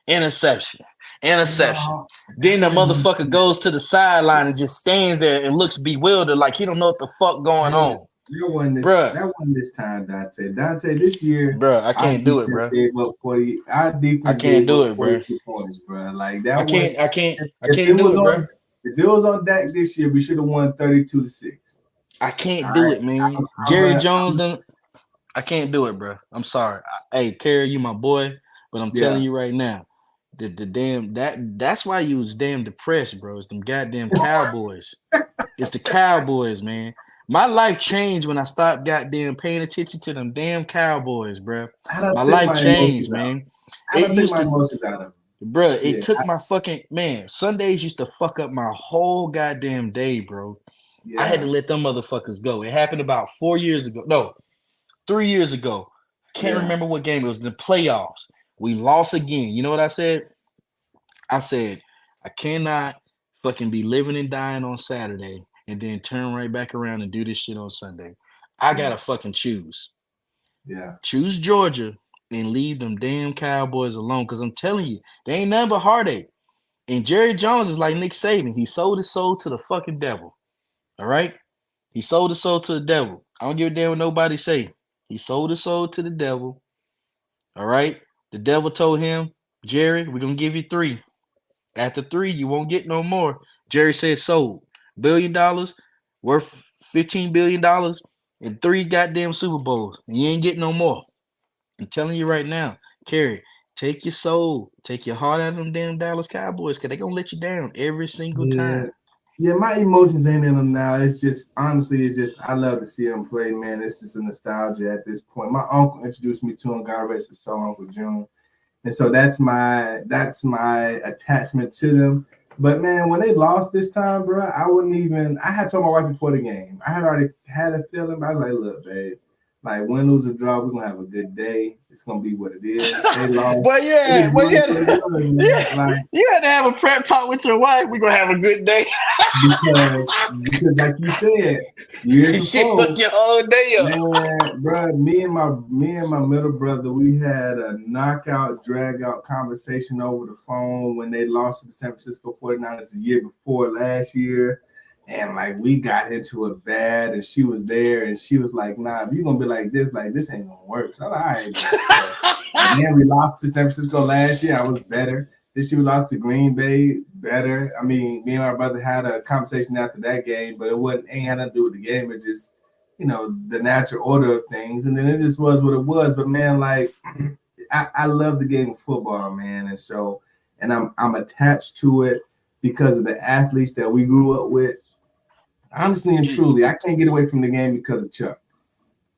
interception. No, Then the motherfucker goes to the sideline and just stands there and looks bewildered like he don't know what the fuck going on. That wasn't this time, Donte. Donte, this year, bro, I can't do it, bro. Gave up 40. Our defense I can't do it, bro. 42 points, bro. Like that. I can't If do it, bro. If it was on Dak this year, we should have won 32-6. I can't do it, man. Jerry Jones done. I can't do it, bro. I'm sorry. Hey, Terry, you my boy, but I'm telling you right now, the damn that's why you was damn depressed, bro. It's them goddamn Cowboys. It's the Cowboys, man. My life changed when I stopped goddamn paying attention to them damn Cowboys, bro. My life changed, man. It used to, emotions out of it. Bro, it took my fucking man. Sundays used to fuck up my whole goddamn day, bro. Yeah. I had to let them motherfuckers go. It happened about 4 years ago. No, 3 years ago. Can't remember what game it was. The playoffs. We lost again. You know what I said? I said, I cannot fucking be living and dying on Saturday and then turn right back around and do this shit on Sunday. I gotta fucking choose. Yeah. Choose Georgia and leave them damn Cowboys alone. Because I'm telling you, they ain't nothing but heartache. And Jerry Jones is like Nick Saban. He sold his soul to the fucking devil. All right? He sold his soul to the devil. I don't give a damn what nobody say. He sold his soul to the devil. All right? The devil told him, Jerry, we're going to give you 3. After 3, you won't get no more. Jerry said sold. $1 billion, worth $15 billion, and 3 goddamn Super Bowls. And you ain't getting no more. I'm telling you right now, Kerry, take your soul, take your heart out of them damn Dallas Cowboys, because they're going to let you down every single time. Yeah, my emotions ain't in them now. It's just, honestly, I love to see them play, man. It's just a nostalgia at this point. My uncle introduced me to him, God rest his soul, Uncle June. And so that's my attachment to them. But, man, when they lost this time, bro, I had told my wife before the game. I had already had a feeling, but I was like, look, babe, like, win, lose, or draw, we're going to have a good day. It's going to be what it is. They lost. You had to have a prep talk with your wife. We're going to have a good day. because like you said, years before, fuck your whole day up. Man, bro, me and my middle brother, we had a knockout, drag-out conversation over the phone when they lost to the San Francisco 49ers the year before last year. And like we got into it bad, and she was there, and she was like, "Nah, if you're gonna be like this ain't gonna work." So I was like, all right. And then we lost to San Francisco last year. I was better. This year we lost to Green Bay, better. I mean, me and my brother had a conversation after that game, but ain't had nothing to do with the game. It just, the natural order of things, and then it just was what it was. But man, like I love the game of football, man, and I'm attached to it because of the athletes that we grew up with. Honestly and truly, I can't get away from the game because of Chuck.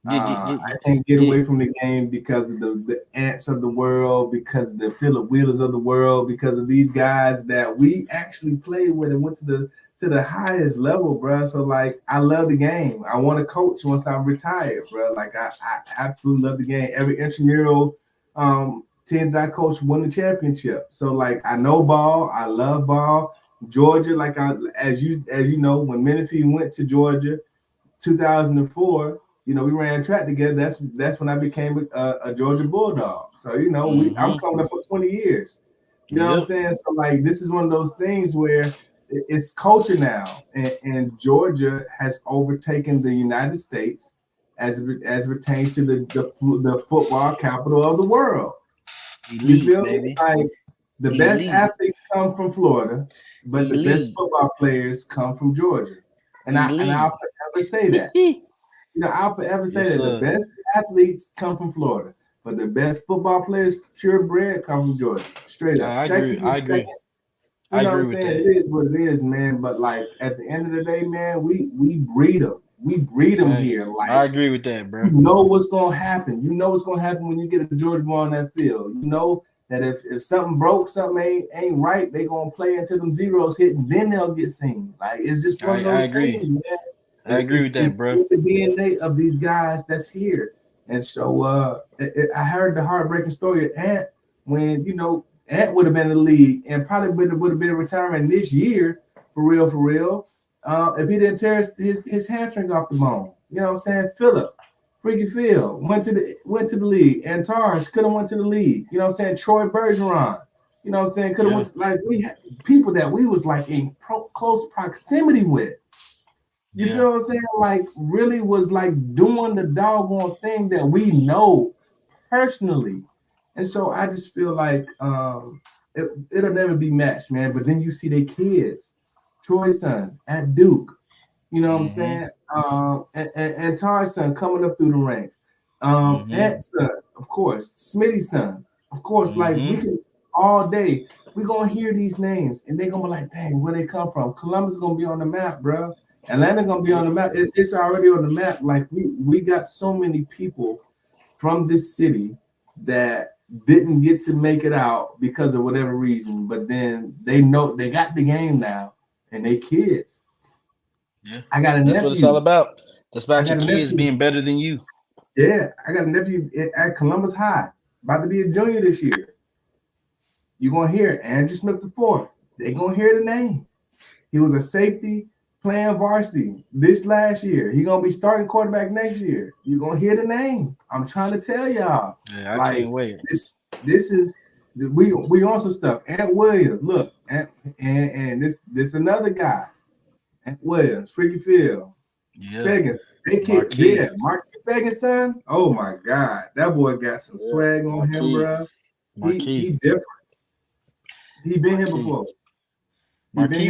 I can't get away from the game because of the ants of the world, because of the Philip Wheelers of the world, because of these guys that we actually played with and went to the highest level, bro. So like, I love the game. I want to coach once I'm retired, bro. Like I absolutely love the game. Every intramural team that I coach won the championship. So like, I know ball. I love ball. Georgia, like as you know, when Menifee went to Georgia, 2004. We ran track together. That's when I became a Georgia Bulldog. So I'm coming up on 20 years. You know what I'm saying? So like, this is one of those things where it's culture now, and Georgia has overtaken the United States as it pertains to the football capital of the world. You Elite, feel baby. me? Like, the best Elite. athletes come from Florida, but the best Elite. football players come from Georgia. And I'll forever say that. I'll forever say Yes, that the sir. best athletes come from Florida, but the best football players, purebred, come from Georgia. Straight up. I agree. Texas is second. I You know what agree I'm with saying? that. It is what it is, man. But like, at the end of the day, man, we breed them. We breed them here. Like, I agree with that, bro. you know what's gonna happen. You know what's gonna happen when you get a Georgia ball on that field. You know that if something broke, something ain't right, they gonna play until them zeros hit, and then they'll get seen. Like, it's just one of those things, man. I agree with that, bro. It's the DNA of these guys that's here. And so I heard the heartbreaking story of Ant when Ant would have been in the league and probably would have been retiring this year for real. If he didn't tear his hamstring off the bone. You know what I'm saying? Philip, Freaky Phil went to the league, and Tars could have went to the league. You know what I'm saying? Troy Bergeron, you know what I'm saying? Could have went. Like, we had people that we was like in close proximity with. You feel what I'm saying? Like, really was like doing the doggone thing that we know personally. And so I just feel like it'll never be matched, man. But then you see their kids, Troy's son at Duke, you know what I'm saying? And Tar's son coming up through the ranks. Ant's son, of course, Smitty's son, of course. Like, we can all day, we're gonna hear these names and they're gonna be like, dang, where they come from? Columbus is gonna be on the map, bro. Atlanta gonna be on the map. It's already on the map. Like, we got so many people from this city that didn't get to make it out because of whatever reason, but then they know they got the game now, and they kids. Yeah, I got a nephew. That's what it's all about. That's about your kids nephew. being better than you. Yeah, I got a nephew at Columbus High, about to be a junior this year. You're gonna hear it. Andrew Smith IV. They're gonna hear the name. He was a safety playing varsity this last year. He's gonna be starting quarterback next year. You're gonna hear the name. I'm trying to tell y'all. Yeah, I can't wait. This is we on some stuff. Ant Williams, look, and this another guy. Ant Williams, Freaky Phil, Fagan. Marquis Fagan's son. Oh my God, that boy got some swag on him, bro. He different. He been here before. Marquis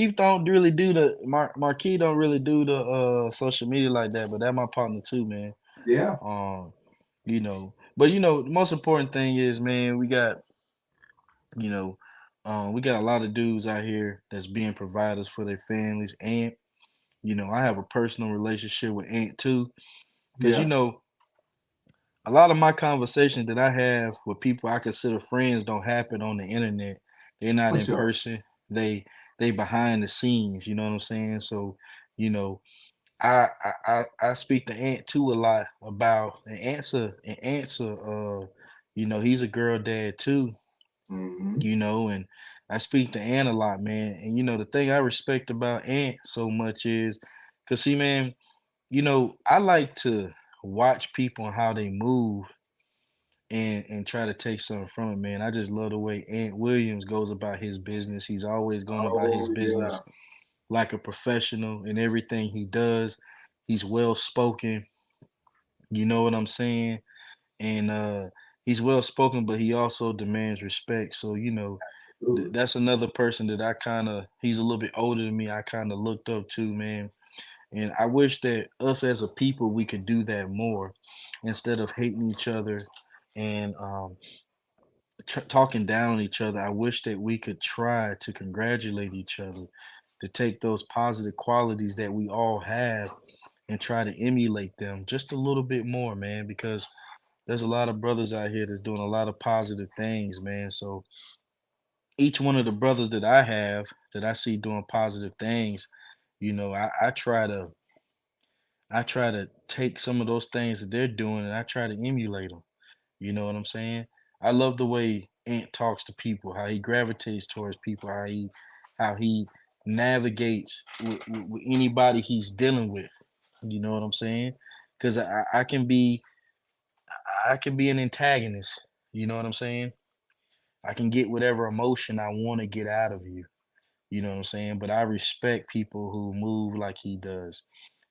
don't really do the social media like that, but that's my partner too, man. Yeah. But the most important thing is, man, we got a lot of dudes out here that's being providers for their families. And I have a personal relationship with Ant too, because a lot of my conversations that I have with people I consider friends don't happen on the internet. They're not in person. They behind the scenes. You know what I'm saying? So, I speak to Ant too a lot about an answer. He's a girl dad too. And I speak to Ant a lot, man. And the thing I respect about Ant so much is, cause see, man, I like to watch people and how they move and try to take something from it, man. I just love the way Ant Williams goes about his business. He's always going about his business like a professional in everything he does. He's well spoken. You know what I'm saying? And he's well spoken, but he also demands respect. So, that's another person that he's a little bit older than me. I kind of looked up to, man. And I wish that us as a people, we could do that more instead of hating each other and talking down on each other. I wish that we could try to congratulate each other, to take those positive qualities that we all have and try to emulate them just a little bit more, man, because there's a lot of brothers out here that's doing a lot of positive things, man. So each one of the brothers that I have that I see doing positive things, I try to take some of those things that they're doing and I try to emulate them. You know what I'm saying? I love the way Ant talks to people, how he gravitates towards people, how he navigates with anybody he's dealing with. You know what I'm saying? Because I can be an antagonist. You know what I'm saying? I can get whatever emotion I want to get out of you. You know what I'm saying? But I respect people who move like he does.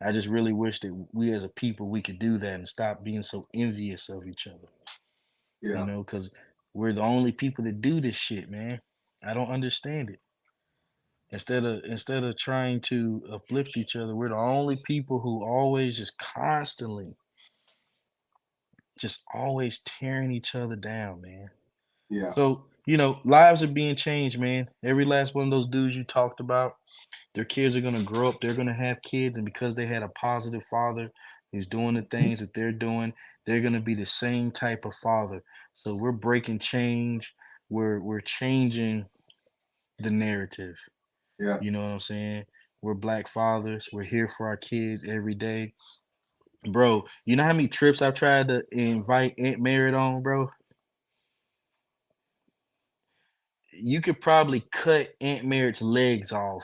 I just really wish that we as a people we could do that and stop being so envious of each other. Yeah. Because we're the only people that do this shit, man. I don't understand it. Instead of trying to uplift each other, we're the only people who always just constantly, just always tearing each other down, man. Yeah. So, lives are being changed, man. Every last one of those dudes you talked about, their kids are gonna grow up, they're gonna have kids, and because they had a positive father who's doing the things that they're doing, they're gonna be the same type of father. So we're breaking change, we're changing the narrative. Yeah. You know what I'm saying? We're black fathers, we're here for our kids every day. Bro, you know how many trips I've tried to invite Aunt Merritt on, bro? You could probably cut Aunt Merritt's legs off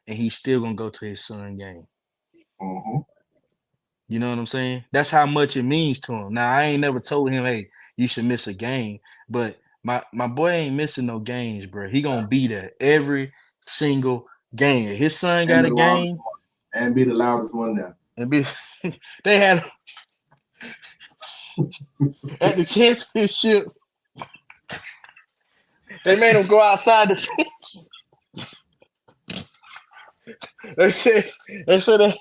and he's still gonna go to his son game. Mm-hmm. You know what I'm saying? That's how much it means to him. Now I ain't never told him, hey, you should miss a game, but my boy ain't missing no games, bro. He gonna be there every single game. If his son And got the a loudest game, one. And be the loudest one there. and be they had at the championship, they made him go outside the fence. They said they said they,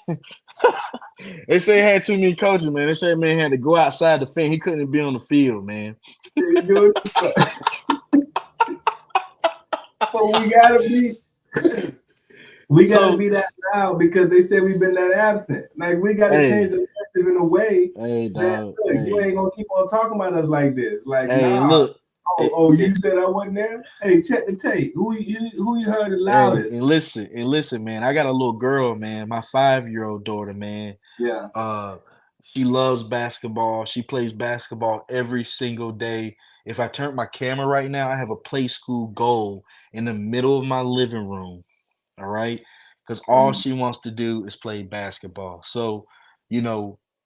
they say he had too many coaches, man. They said man had to go outside the fence. He couldn't be on the field, man. There you go. But we gotta be that loud because they said we've been that absent. Like we gotta change the narrative in a way that you ain't gonna keep on talking about us like this. Like look. You said I wasn't there? Hey, check the tape. Who you heard the loudest? And listen, man. I got a little girl, man. My 5-year-old daughter, man. Yeah. She loves basketball. She plays basketball every single day. If I turn my camera right now, I have a play school goal in the middle of my living room. All right. Because all she wants to do is play basketball. So,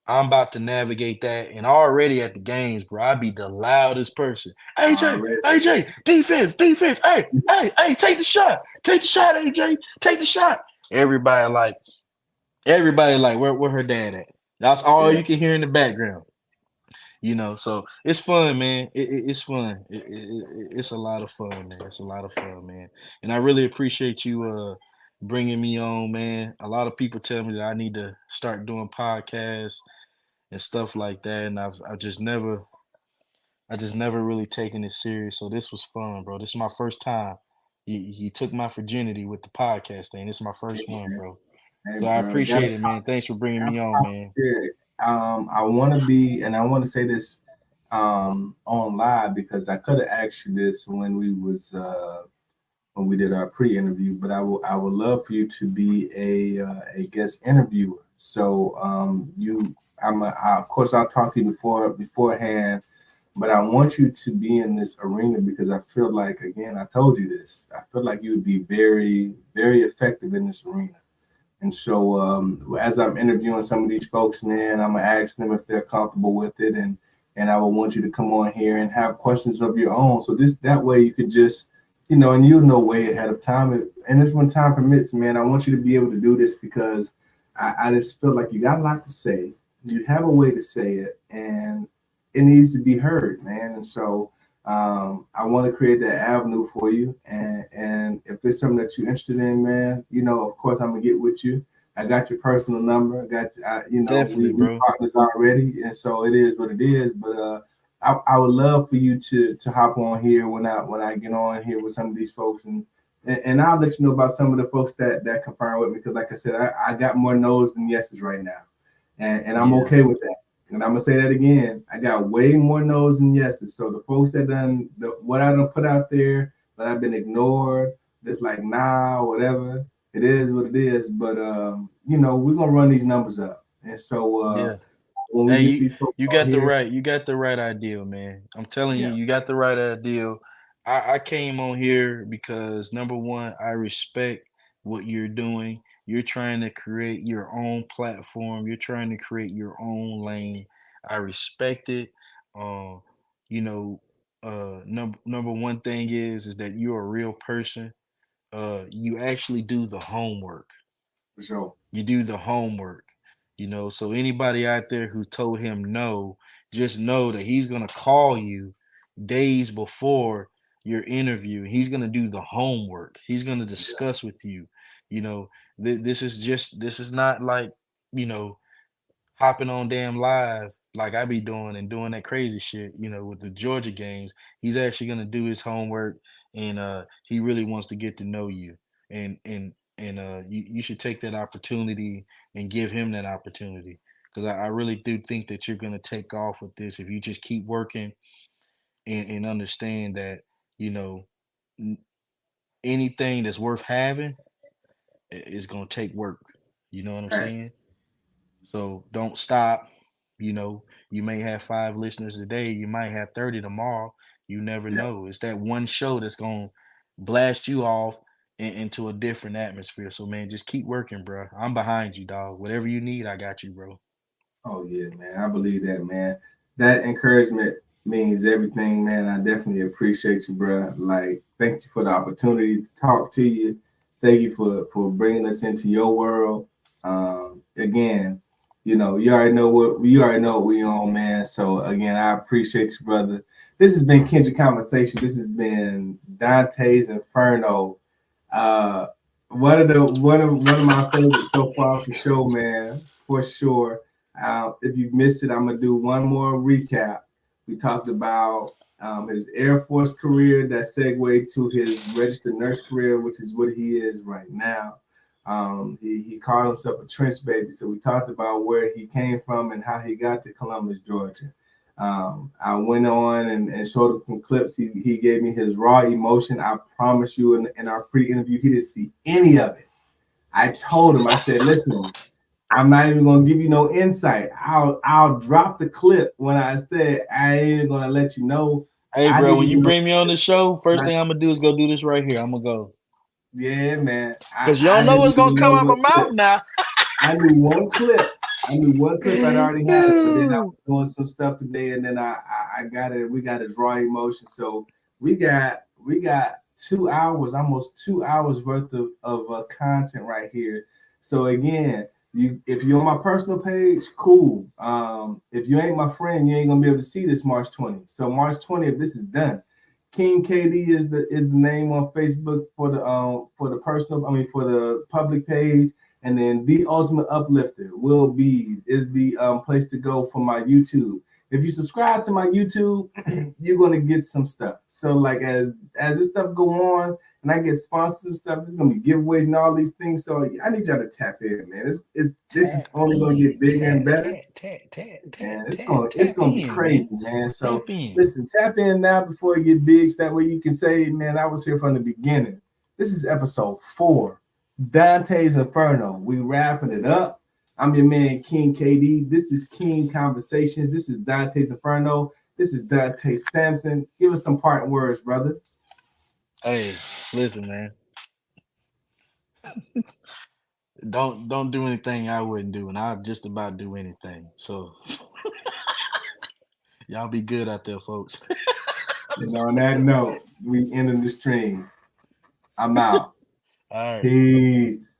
I'm about to navigate that. And already at the games, bro, I be the loudest person. AJ, defense. Hey, take the shot. Take the shot, AJ. Take the shot. Everybody like, where her dad at? That's all you can hear in the background. So it's fun, man. It's fun. It's a lot of fun, man. It's a lot of fun, man. And I really appreciate you bringing me on, man. A lot of people tell me that I need to start doing podcasts and stuff like that, and I just never really taken it serious. So this was fun, bro. This is my first time. You took my virginity with the podcast thing. This is my first one, bro. So I appreciate it, man. Thanks for bringing me on, man. I want to be, and I want to say this on live because I could have asked you this when we did our pre-interview, but I would love for you to be a guest interviewer. So of course I'll talk to you beforehand, but I want you to be in this arena because I feel like, again, I told you this, I feel like you would be very, very effective in this arena. And so as I'm interviewing some of these folks, man, I'm gonna ask them if they're comfortable with it, and I would want you to come on here and have questions of your own. So that way you could just, and you'll know way ahead of time. And this when time permits, man, I want you to be able to do this because I just feel like you got a lot to say. You have a way to say it, and it needs to be heard, man. And so I want to create that avenue for you. And if it's something that you're interested in, man, of course I'm gonna get with you. I got your personal number. I got you know, Definitely, we bro. partners already, and so it is what it is. But I would love for you to hop on here when I get on here with some of these folks, and I'll let you know about some of the folks that confirm with me, because like I said, I got more no's than yeses right now, and I'm okay with that. And I'm gonna say that again. I got way more no's than yeses. So the folks that done what I done put out there, that I've been ignored, that's like nah, whatever. It is what it is. But you know, we're gonna run these numbers up. And so Yeah. when we Hey, get these folks you on got here, the right idea, man. I'm telling you, yeah, you got the right idea. I came on here because number one, I respect what you're doing. You're trying to create your own platform. You're trying to create your own lane. I respect it. Um, you know, number one thing is that you're a real person. You actually do the homework. for sure. You do the homework, so anybody out there who told him no, just know that he's going to call you days before your interview. He's going to do the homework. He's going to discuss with you. you know this is not like, you know hopping on damn live like I be doing and doing that crazy shit, with the Georgia games. He's actually gonna do his homework, and he really wants to get to know you. And you should take that opportunity and give him that opportunity, because I really do think that you're gonna take off with this if you just keep working and understand that, you know n- anything that's worth having is gonna take work. You know what I'm Facts. saying? So don't stop. You may have 5 listeners today, you might have 30 tomorrow. You never Yeah. know. It's that one show that's gonna blast you off into a different atmosphere. So man, just keep working, bro. I'm behind you, dog. Whatever you need, I got you, bro. Oh yeah, man. I believe that, man. That encouragement means everything, man. I definitely appreciate you, bro. Like, thank you for the opportunity to talk to you. Thank you for bringing us into your world. Again, you already know what we on, man. So again, I appreciate you, brother. This has been Kendrick Conversation. This has been Dante's Inferno. Uh, one of my favorites so far for sure, man, for sure. If you missed it, I'm gonna do one more recap. We talked about his Air Force career that segued to his registered nurse career, which is what he is right now. He called himself a trench baby. So we talked about where he came from and how he got to Columbus, Georgia. I went on and showed him some clips. He gave me his raw emotion. I promise you, in our pre-interview, he didn't see any of it. I told him, I said, listen, I'm not even gonna give you no insight. I'll drop the clip when I said I ain't gonna let you know. Hey, I bro, didn't when you even know. bring me on the show, first thing I'm gonna do is go do this right here. I'm gonna go. Yeah, man. Because you I don't know didn't what's gonna even know come out my what mouth clip. now. I knew one clip. I knew one clip I'd already had, but then I was doing some stuff today, and then I got it. We got to draw emotion, so we got 2 hours, almost 2 hours worth of content right here. So again, if you're on my personal page, cool. If you ain't my friend, you ain't gonna be able to see this March 20th. So March 20th, this is done. King KD is the name on Facebook for the personal. I mean for the public page. And then the ultimate uplifter is the place to go for my YouTube. If you subscribe to my YouTube, you're gonna get some stuff. So like as this stuff go on and I get sponsors and stuff, there's gonna be giveaways and all these things. So I need y'all to tap in, man. This is only gonna get bigger and better. And it's gonna be in, man. crazy, man. So Tap in. listen, tap in now before it get big. So that way you can say, man, I was here from the beginning. This is episode 4. Dante's Inferno. We wrapping it up. I'm your man, King KD. This is King Conversations. This is Dante's Inferno. This is Donte Sampson. Give us some parting words, brother. Hey, listen, man. Don't do anything I wouldn't do, and I'll just about do anything. So y'all be good out there, folks. And on that note, we ending the stream. I'm out. All right. Peace.